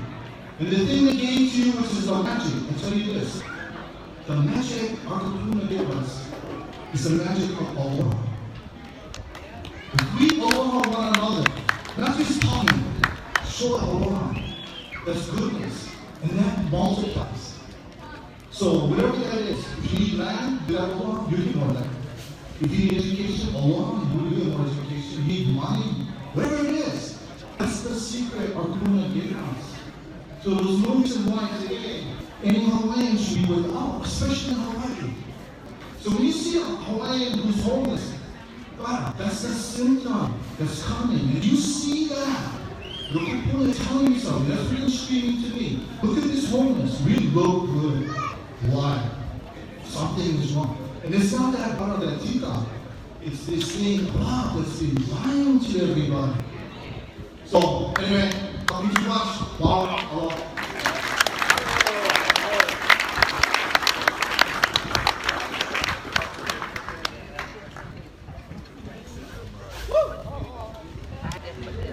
And the thing that gave to you, which is the magic, I'll tell you this. The magic our kupuna gave us is the magic of aloha. If we aloha one another, not just talking, show aloha. That's goodness. And that multiplies. So whatever that is, if you need land, you got aloha, you can know that. If you need education, aloha, you get more education. You need money, whatever it is. That's the secret our kupuna gave us. So there's no reason why today any Hawaiian should be without, especially in Hawaii. So when you see a Hawaiian who's homeless, wow, that's the symptom that's coming. And you see that, The Kapono is telling you something. That's really screaming to me. Look at this homeless. We look good. Why? Something is wrong. And it's not that part of that tika. It's this thing, wow, that's been lying to everybody. So, anyway, thank you too much. Wow. Aloha.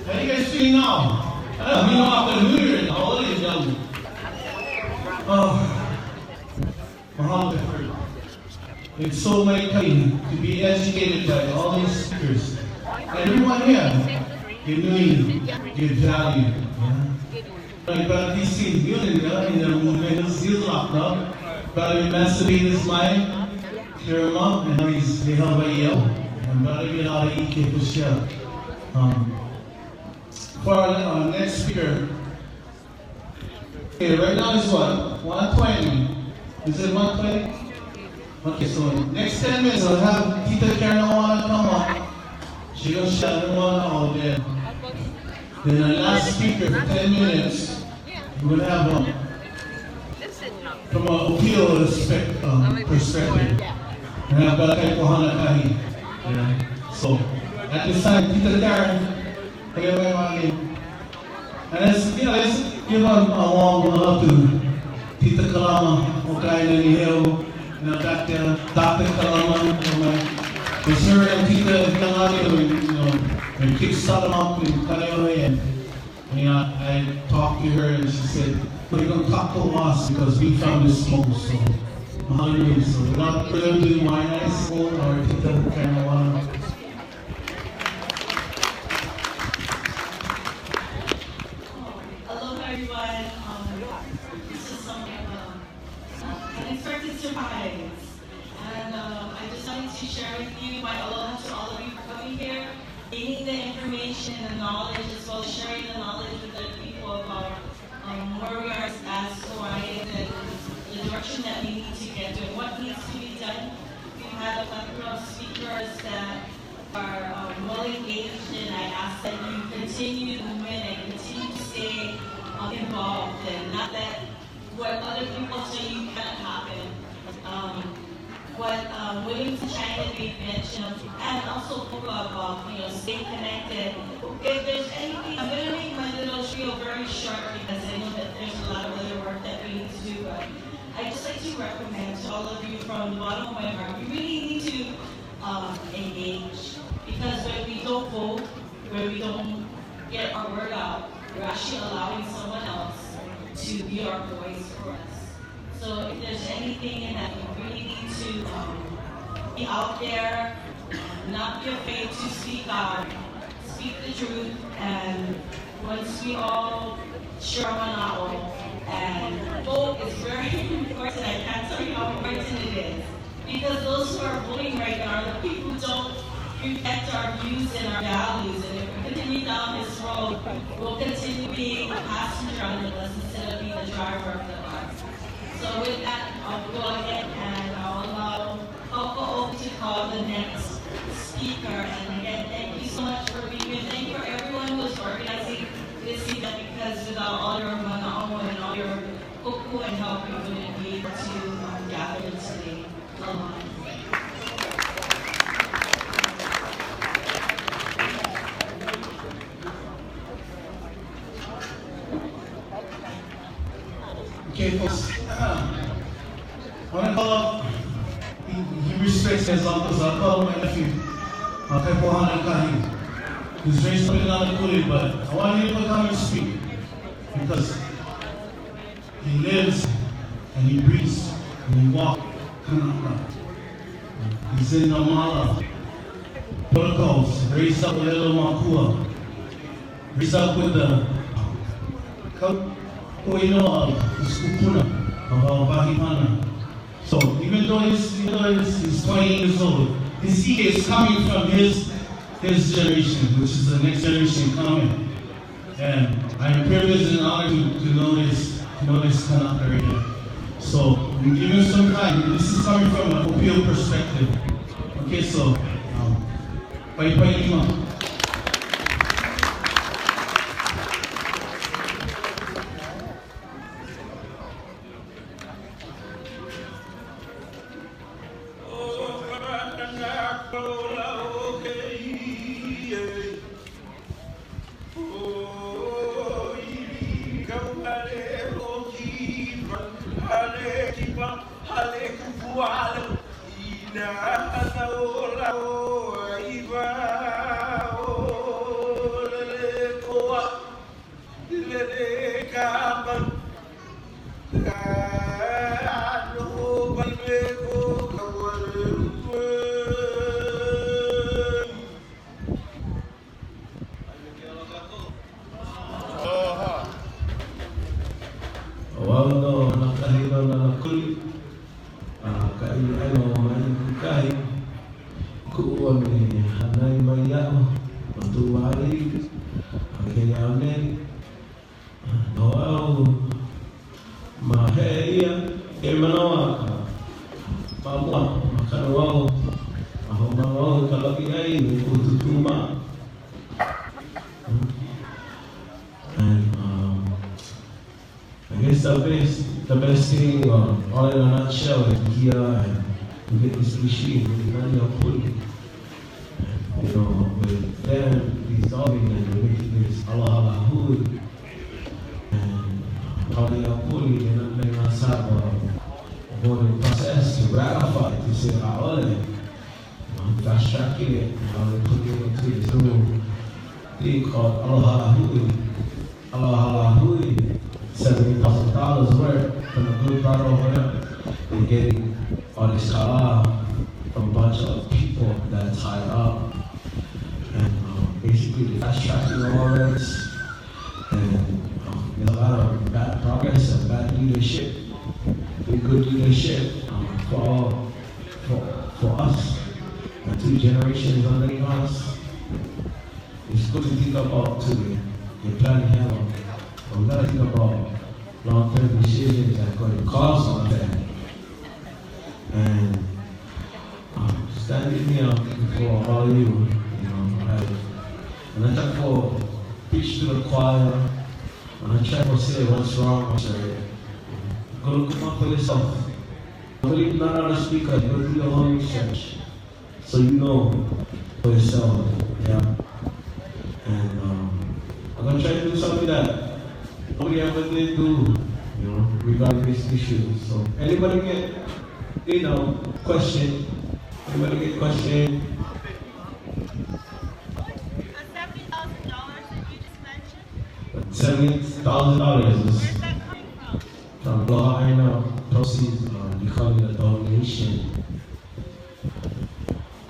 How do you guys feel now? We know after the New Year and the holidays, young. Muhammad, it's so exciting to be educated by all these speakers. Everyone here, give meaning, give value. Yeah? But these things, in the movement, he's locked up. Brother emancipate his mind, clear him up, and now he's Hawaiian. And brother get out of EK for sure. For our next speaker, okay, right now is what? 1:20. Is it 1:20? Okay, so next 10 minutes I'll have Tita Karen come up. She's going to share the one out there. Then the last speaker for 10 minutes, we're going to have from an appeal perspective. And I've got Kapono. So at this time, Tita Karen. And let's give a warm welcome to Tita Kalama, Okaina Hill, and Dr. Kalama, for sure, and Tita Kalani, and kickstart them up in Kaneohe, and I talked to her and she said, we're going to talk to us because we found this smoke, so hallelujah. So without further ado, Wai anae, or Tita Kalama. Unexpected surprise. And I just wanted to share with you my aloha to all of you for coming here, gaining the information and knowledge, as well as sharing the knowledge with the people about where we are as Hawaiians and the direction that we need to get to and what needs to be done. We have a plethora of speakers that are well engaged, and I ask that you continue the movement and continue to stay involved and not let what other people say you can't happen. What Williamson China made mention of, and also about staying connected. If there's anything, I'm going to make my little spiel very short because I know that there's a lot of other work that we need to do. But I just like to recommend to all of you from the bottom of my heart, we really need to engage, because when we don't vote, when we don't get our word out, we're actually allowing someone else to be our voice for us. So if there's anything in that, you really need to be out there, not be afraid to speak out, speak the truth, and once we all share one out, and vote is very important. I can't tell you how important it is, because those who are voting right now are the people who don't respect our views and our values. And if we continue down this road, we'll continue being a passenger on the bus instead of being the driver of the bus. So with that, I'll go ahead and I'll allow Kapono to call the next speaker. And again, thank you so much for being here. Thank you for everyone who's organizing this event, because without all your mana'o and all your Moku and help, we wouldn't be able to gather today. Aloha. Okay, folks, I want to call up, he respects his uncles, I'll call my nephew, Kapono, who's raised up in Anakuli, but I want him to come and speak, because he lives and he breathes and he walks. He's in the Mala protocols, raised up with the little Makua, raised up with the So even though he's 20 years old, his ego is coming from his generation, which is the next generation coming. And I'm privileged and honored to know this Kanaka right here. So we give him some time. This is coming from an Opio perspective. Okay, so Pai Ima. The best thing, all in a nutshell, is here and we get this machine with money of pulling. You know, with them dissolving and making this Aloha Āina. And how they are pulling, they're not letting us have a voting process to ratify, to say, fast tracking it, how they put it into this new thing called Aloha Āina. Aloha Āina. $70,000 worth from a good brother over there. They're getting all this kala from a bunch of people that tied up. And basically they fast tracking all this. And there's a lot of bad progress and bad leadership. Good leadership for us. And 2 generations underneath us. It's good to think about too. You're planning here. We gotta think about long-term decisions that are going to cause all that. And standing here for all of you, when I try to preach to the choir, when I try to say what's wrong, what's right, go look up for yourself. Believe none of the speakers, go do your own research, so you know for yourself. Yeah. And I'm gonna try to do something that nobody ever did do, regarding these issues. So anybody get, question? Anybody get question? $70,000 that you just mentioned? $70,000 is Where's that coming from? Aloha Āina proceeds, becoming a donation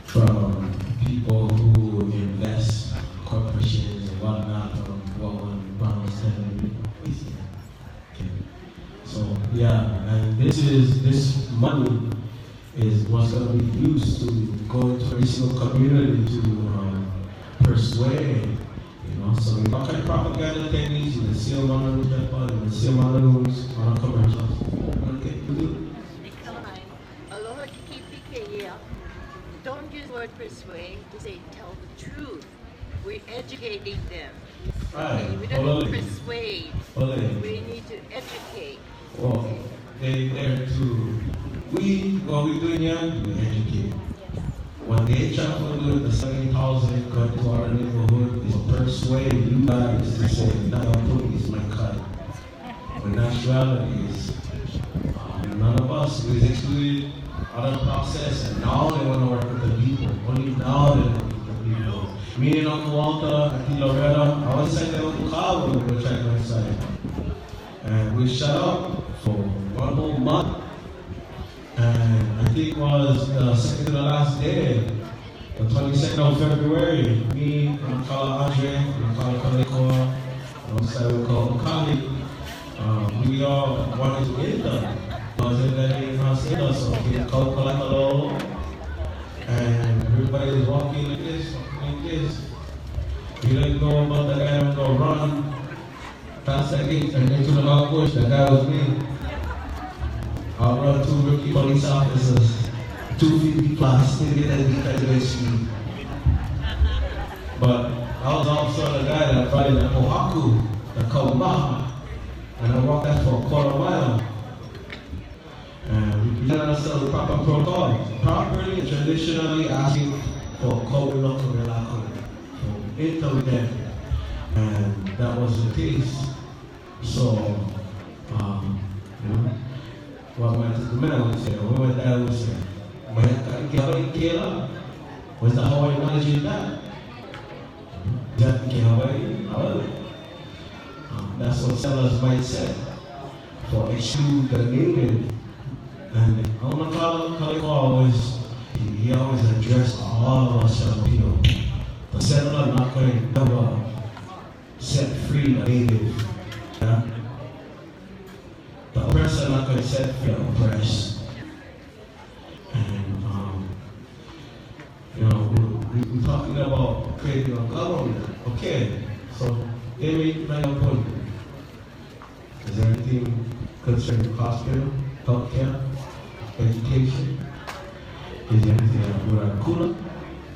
from people who invest, corporations and whatnot, what one bounce and so yeah, and this money is what's going to be used to go into every single community to persuade, so we don't have propaganda techniques, you can see them on the newspaper, you can see them on the news, on our commercials. Okay, Aloha Kekemanu. Don't use the word persuade, to say tell the truth. We're educating them. Right. We don't need to persuade. We need to educate. Well, they're there to, what we're doing here, we educate. When they try to do it, the 70,000 cut to our neighborhood is to persuade you guys to say, now your police might cut. When actuality is, none of us was excluded out of the process, and now they want to work with the people. Only now they want to work with the people. Me and Uncle Walter, Auntie Loretta, I was saying Uncle Carl when we were trying to inside. And we shut up for 1 whole month. And I think it was the second to the last day, the 22nd of February, me, Uncle Andre, Uncle Kaleko, Uncle Kealii, we all wanted to get them. Because they didn't say us, so we called Kalakalo, and everybody was walking like this, We didn't know about the guy that was going to run past that gate and into the back bush. That guy was me. I run 2 rookie police officers, 250 plus, they get that defensive speed. But I was also the guy that brought in the Oahu, the Kaumaha, and I walked that for a quarter mile. And we presented ourselves with proper protocol, properly and traditionally asking for Kobe Local Relako, for intel, and that was the case. So, Well, my man would say, or my dad would say, where's the Hawaiian knowledge in that? That's what sellers might say. For exclude the native. And Kalikau always, he always addressed all of us Filipino. The settler not going to never set free the native. Yeah? The oppressor not going to set free the oppressed. And we're talking about creating a government. Okay, so they made my point. Is there anything concerning hospital, healthcare, education? Is there anything with our kula,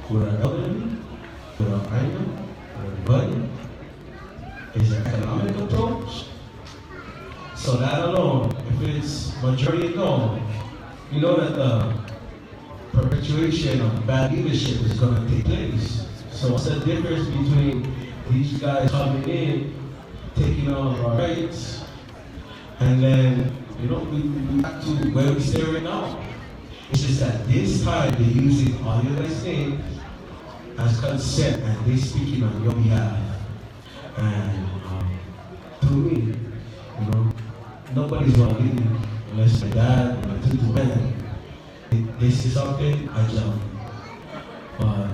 with our elderly, with our Āina, with our budget? Is there economic approach? So that alone, if it's majority no, you know that the perpetuation of bad leadership is going to take place. So what's the difference between these guys coming in, taking all of our rights, and then, we back to where we stay right now. It's just that this time they're using all your guys' names as consent and they're speaking on your behalf. And to me, nobody's going to leave unless my dad or my two men. They say something, I jump. But,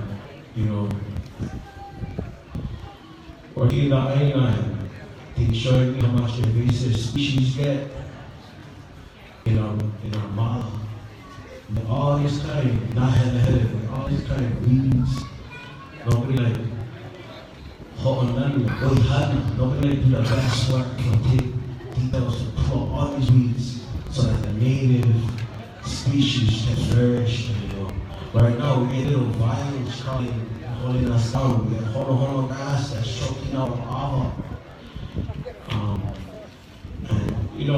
working in the Āina, they showing me how much invasive species get in our mala. All this kind, not head, all this kind of weeds. Nobody like hot on land, nobody like do the best work and take details to pull all these weeds so that the native species can flourish. Right now we get little violence holding us down. We get hono grass that's choking out lava. And a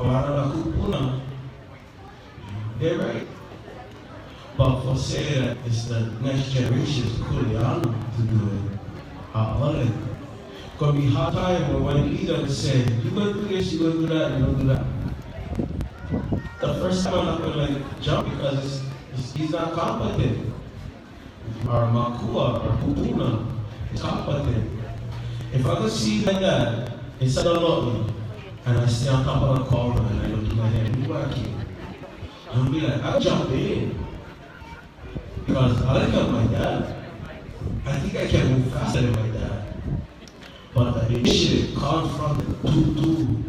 lot of the kupuna, they're right. But for say that it's the next generation's Kilikina to do it, it's going to be hard time when one leader will say, you're going to do this, you're going to do that, you're going to do that. The first time I'm not going to jump because he's not competent. Or Makua or Kupuna is competent. If I could see like that, instead of looking, and I stay on top of the corner and I look in my head, who working? I'll be like, I'll jump in. Because I like my dad. I think I can move faster than my dad. But the initiative comes from the tutu,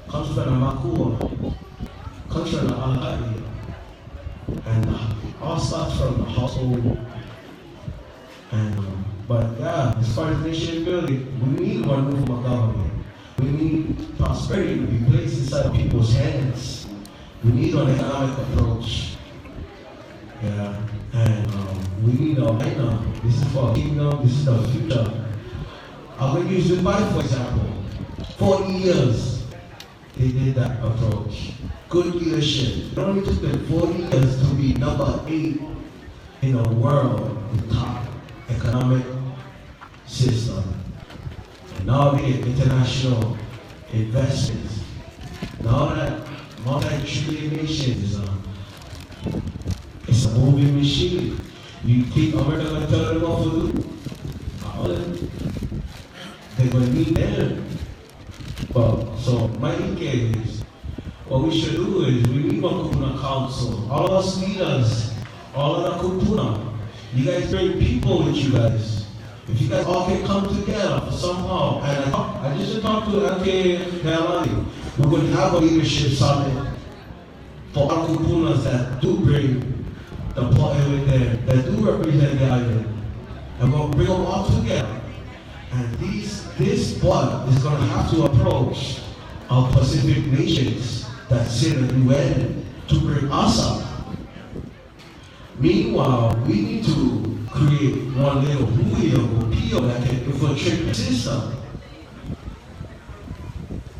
comes from the Makua, comes from the Aloha Āina. And all starts from the household. But yeah, as far as nation building, we need one move from a government. We need prosperity to be placed inside people's hands. We need an economic approach. Yeah, and we need our Āina. This is for our kingdom, this is our future. I'm going to use Dubai, for example. 40 years, they did that approach. Good leadership. It only took them 40 years to be number 8 in the world, the top economic system. And now they get international investments. Now that multi-trillion nations, it's a moving machine. You think America going to tell them what to do? They're going to need them. But, so my thinking is, what we should do is, we need a Kupuna Council. All of us leaders, all of the Kupuna, you guys bring people with you guys. If you guys all can come together somehow, and I just talked to Kealii, we're going to have a leadership summit for our kupunas that do bring the point with them, that do represent the island. And we'll bring them all together. And this board is going to have to approach our Pacific nations that sit in the UN to bring us up. Meanwhile, we need to create one little hui or pio that can infiltrate the system.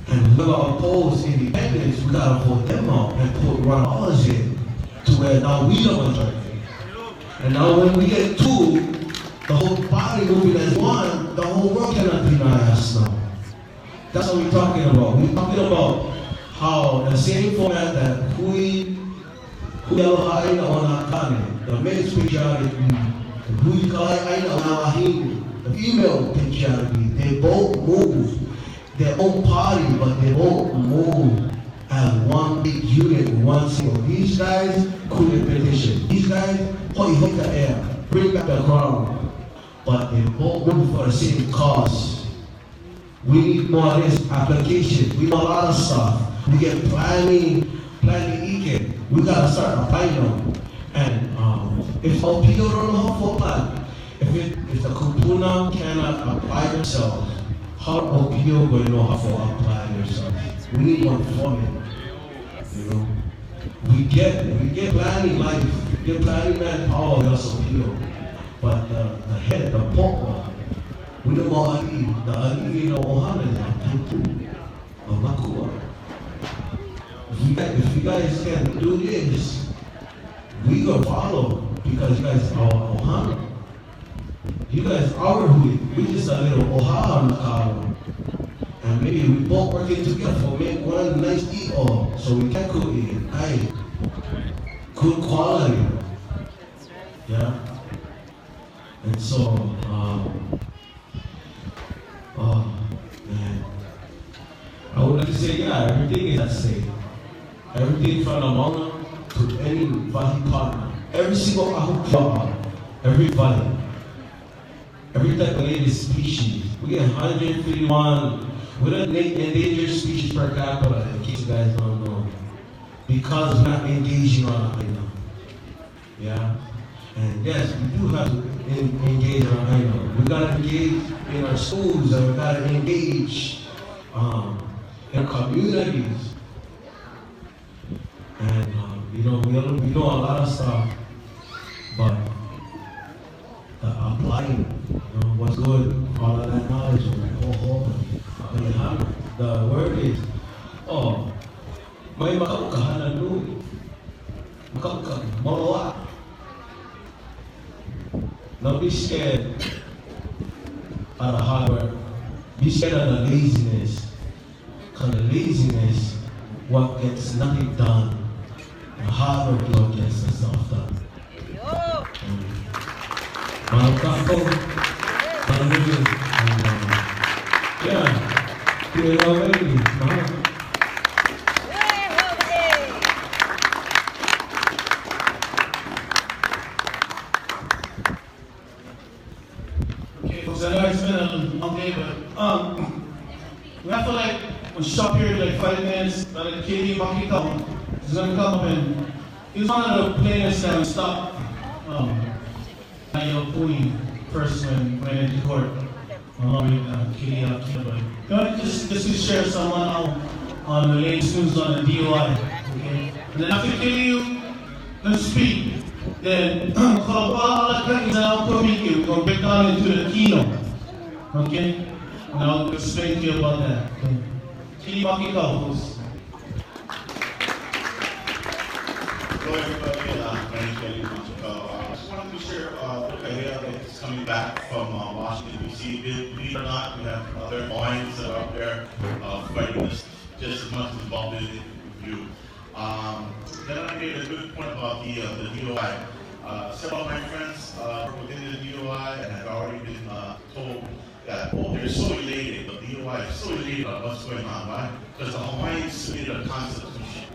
And whoever oppose independence, we gotta vote them out and put run ours in to where now we the majority. And now when we get 2, the whole body moving as one, the whole world cannot deny us now. That's what we're talking about. We're talking about how the same format that Hui Aloha Āina o nā kane, the male's patriarchy, the Hui Āina o nā wahine, the female patriarchy, they both move their own party, but they both move as one big unit, one single. These guys couldn't petition. These guys hit the air, bring back the crown, but they both move for the same cause. We need more of this application. We know a lot of stuff. We get planning ike. We gotta start applying them. And if our people don't know how to apply, if the kupuna cannot apply themselves, how are people going to know how to apply themselves? We need one formula. You know, we get planning life, we get planning manpower, that's appeal. But the head, the pork, we don't want to eat. The ali'i no ohana is a tutu, a makua. If you guys can do this, we gonna follow because you guys are ohana. You guys are who we just a little oha on the car. And maybe we both working together for make one nice eat all so we can cook it. Aye. Good quality. Yeah. And so oh man. I would like to say, yeah, everything is at stake. Everything from the mama to any vahi partner. Every single ahu, every vahi. Every type of native species. We get 151 with an endangered species per capita, in case you guys don't know. Because we're not engaging on Āina. Yeah? And yes, we do have to engage on Āina. We gotta engage in our schools and we gotta engage in communities. And you know, we know a lot of stuff, but applying, you know, what's good, all of that knowledge, the word is, oh, may makauka hananui, makauka moloa. Don't be scared of the hard work. Be scared of the laziness. Because the laziness, what gets nothing done. The hard work is what gets the stuff done. Yeah, do it already. Okay, folks, I know it's been a long day, but we have to when shop here like 5 minutes, like Kealii Makekau is gonna come up and he's one of the players that stopped Queen first when went into court along with Kealii. Just to share someone on the latest news on the DOI. Okay? And then after Kealii can speak, then we're going to break down into the keynote. Okay? And I'll explain to you about that. Okay? Kealii Makekau, please. Hello everybody, my name is Kealii Makekau. I just wanted to share it's coming back from Washington, D.C. Believe it or not, we have other Hawaiians that are out there fighting this just as much involved in you. Then I made a good point about the DOI. Several of my friends work within the DOI and have already been told that, oh, they're so elated, the DOI is so elated about what's going on. Why? Because the Hawaiians submitted a constitution.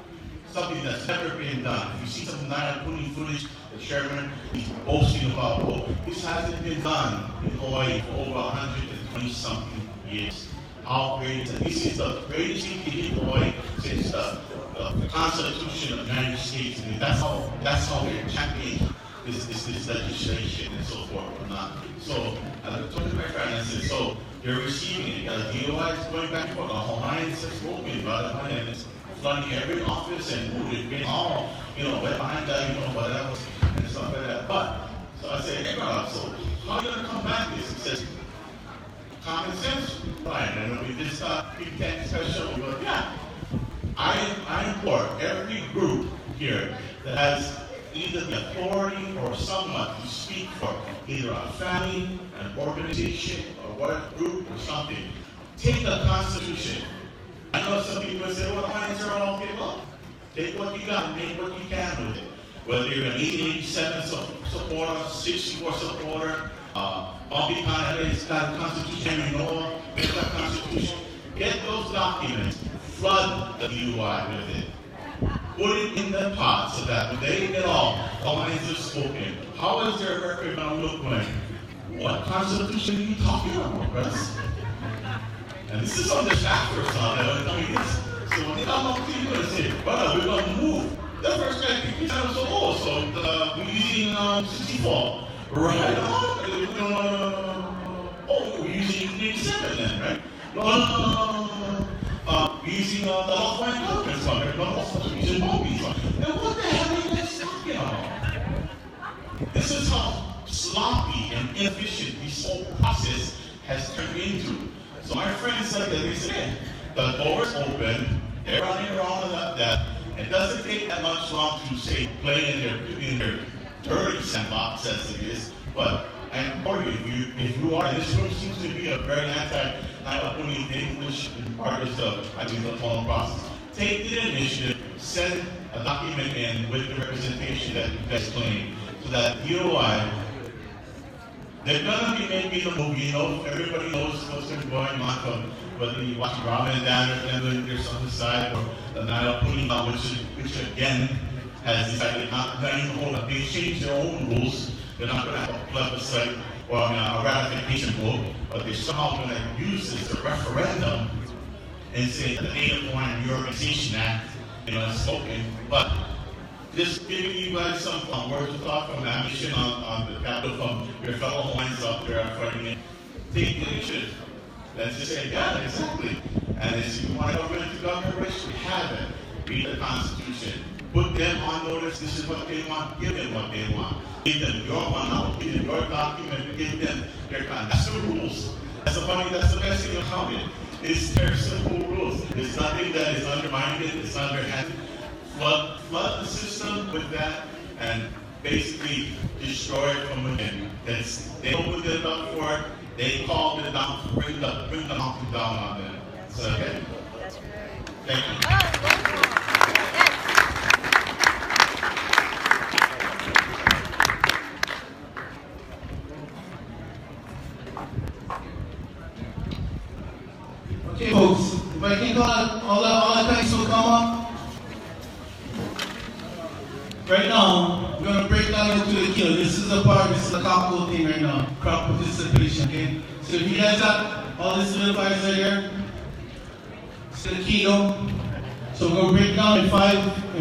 Something that's never been done. If you see some Naira footage, the chairman is boasting about, oh, this hasn't been done in Hawaii for over 120-something years. How great is it? This is the greatest thing to hit Hawaii since the Constitution of the United States. And that's how they're championing this legislation and so forth or not. So I told my friend, I said, so they're receiving it. The DOI is going back to what the Hawaiians have spoken about it, and it's flooding every office and they've been all, wet behind that, whatever, and stuff like that. But, so I said, hey, God, so how are you going to combat this? He says, common sense, right? And we just big tech special. We go, yeah. I implore every group here that has either the authority or someone to speak for either a family, an organization, or what group or something. Take the Constitution, 19 know some people say, well, Hawaiians are all okay. Well, take what you got and make what you can with it. Whether you're an 1887 supporter, 64 supporter, Bobby Conrad's got a constitution, you know, they've got a constitution. Get those documents, flood the UI with it. Put it in the pot so that when they get all Hawaiians have spoken. How is their record going to look like? What constitution are you talking about, Chris? And this is on the factors on it. I mean, so when they come up to you and say, well, we're going to move. The first guy picked me up, so we're using 64. Right? Oh, we're using 87 then, right? No. We're using the Hawaiian government's one. We're using Moku's one. Now what the hell are you guys talking about? This is how sloppy and inefficient this whole process has turned into. So my friends said that they said, the door's open, they're running around and that. It doesn't take that much long to say play in their dirty sandbox as it is, but I implore you, if you are, and this room seems to be a very not only English part of the formal process. Take the initiative, send a document in with the representation that you guys claim, so that DOI, they're gonna be making the movie, you know, everybody knows what's going on from whether you watch Robin and Dan or doing this on the side, or the Nile putting out, which again has decided not to hold up. They changed their own rules. They're not going to have a plebiscite or a ratification vote, but they're somehow going to use this as a referendum and say that the Native Hawaiian Reorganization Act, is spoken. But just giving you guys some words of thought from ambition on the capital from your fellow Hawaiians out there fighting it. Take the initiative. Let's just say, yeah, exactly. And if you want to government to government race, we have it. Read the Constitution. Put them on notice. This is what they want. Give them what they want. Give them your one out. Give them your document. Give them their con. That's the rules. That's the best thing about it. It's their simple rules. There's nothing that is undermined. It's underhanded. Flood the system with that and basically destroy it from within. They opened it up for it. They called it down to bring the mountain down on them. So, okay. Thank you. Okay, folks, if I can call all the guys will come up. Right now, we're going to break down into the kill. This is a Kapono thing right now, crowd participation, okay? So if you guys got all these little guys right here, it's the kilo. So we're going to break down in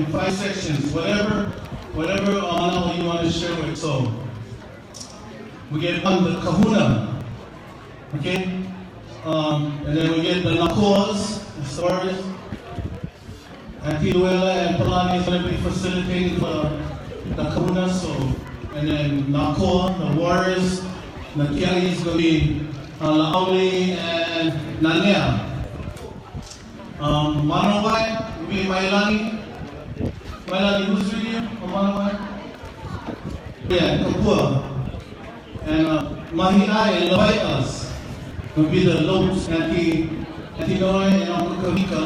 five sections, whatever you want to share with. So we get one, the kahuna, okay? And then we get the nakos, the stories. And Tiluela and Palani is going to be facilitating for the kahuna, so, and then Nako, the warriors, the Kealii is going to be Laoli and Nanea. Manawai will be Mailani. Mailani, who's with you? Manawai? Yeah, Kapua. And Mahina and Lawaitas will be the Lopes, Antinoi and Amukavika.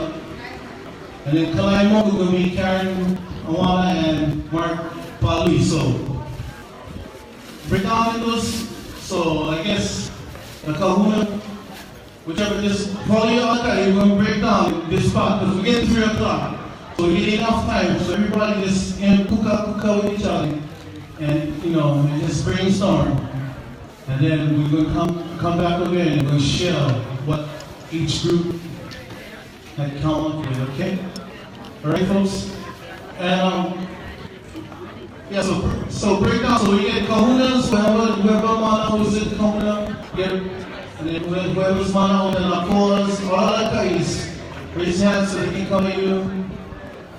And then Moku will be Karen Awana and Mark Palui. So break down those. So I guess the kahuna, whichever this probably we're going to break down this spot because we get 3 o'clock. So we get enough time. So everybody just kuka with each other and and just brainstorm. And then we're going to come back again and we're going to share what each group had come up with, okay? All right, folks? And, yeah, so break down. So we get kahunas, whoever mana was it, kahuna, and then whoever's mana, then nakoas, all the guys, raise hands so they can come at you.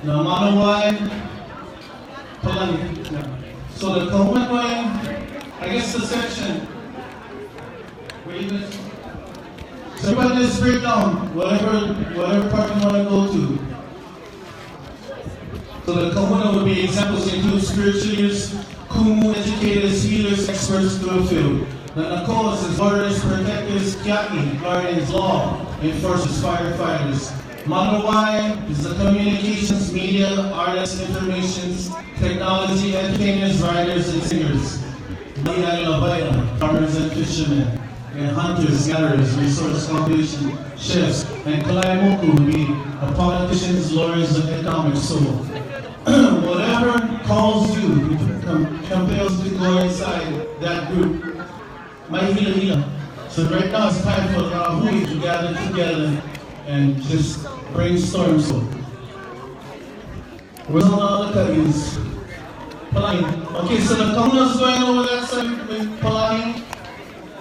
Now, mana wai, palani. So the kahuna going, I guess the section, so everybody just break down whatever part you want to go to. So the kahuna would be examples include spiritualists, kumu, educators, healers, experts to the field. The nakoas is warriors, protectors, Kealii, guardians, law, enforcers, firefighters, Wai is the communications, media, artists, information, technology, entertainers, writers, and singers. Wai anae, farmers and fishermen, and hunters, gatherers, resource compilation, chefs, and Moku will be politicians, lawyers, and economics. So, whatever calls you, compels you to go inside that group. Mai hila. So right now it's time for Hui to gather together and just brainstorm. So, where's all the Kalis? Palani. Okay, so the Kapono's going over that side with Palani.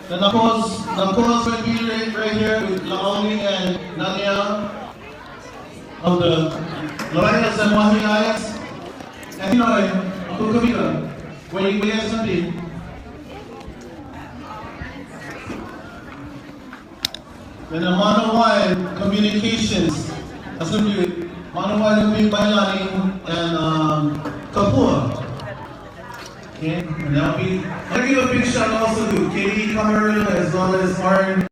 The Nakos will be right here with Laoni and Nanya of the Lorenas and Wahiayas. And you know, Kukamika, when you hear something. Then the Wai communications, that's going to be Wai will be Bailani and Kapua. Okay, and that'll be, I'll give a big shout out also to Kealii, as well as Martin.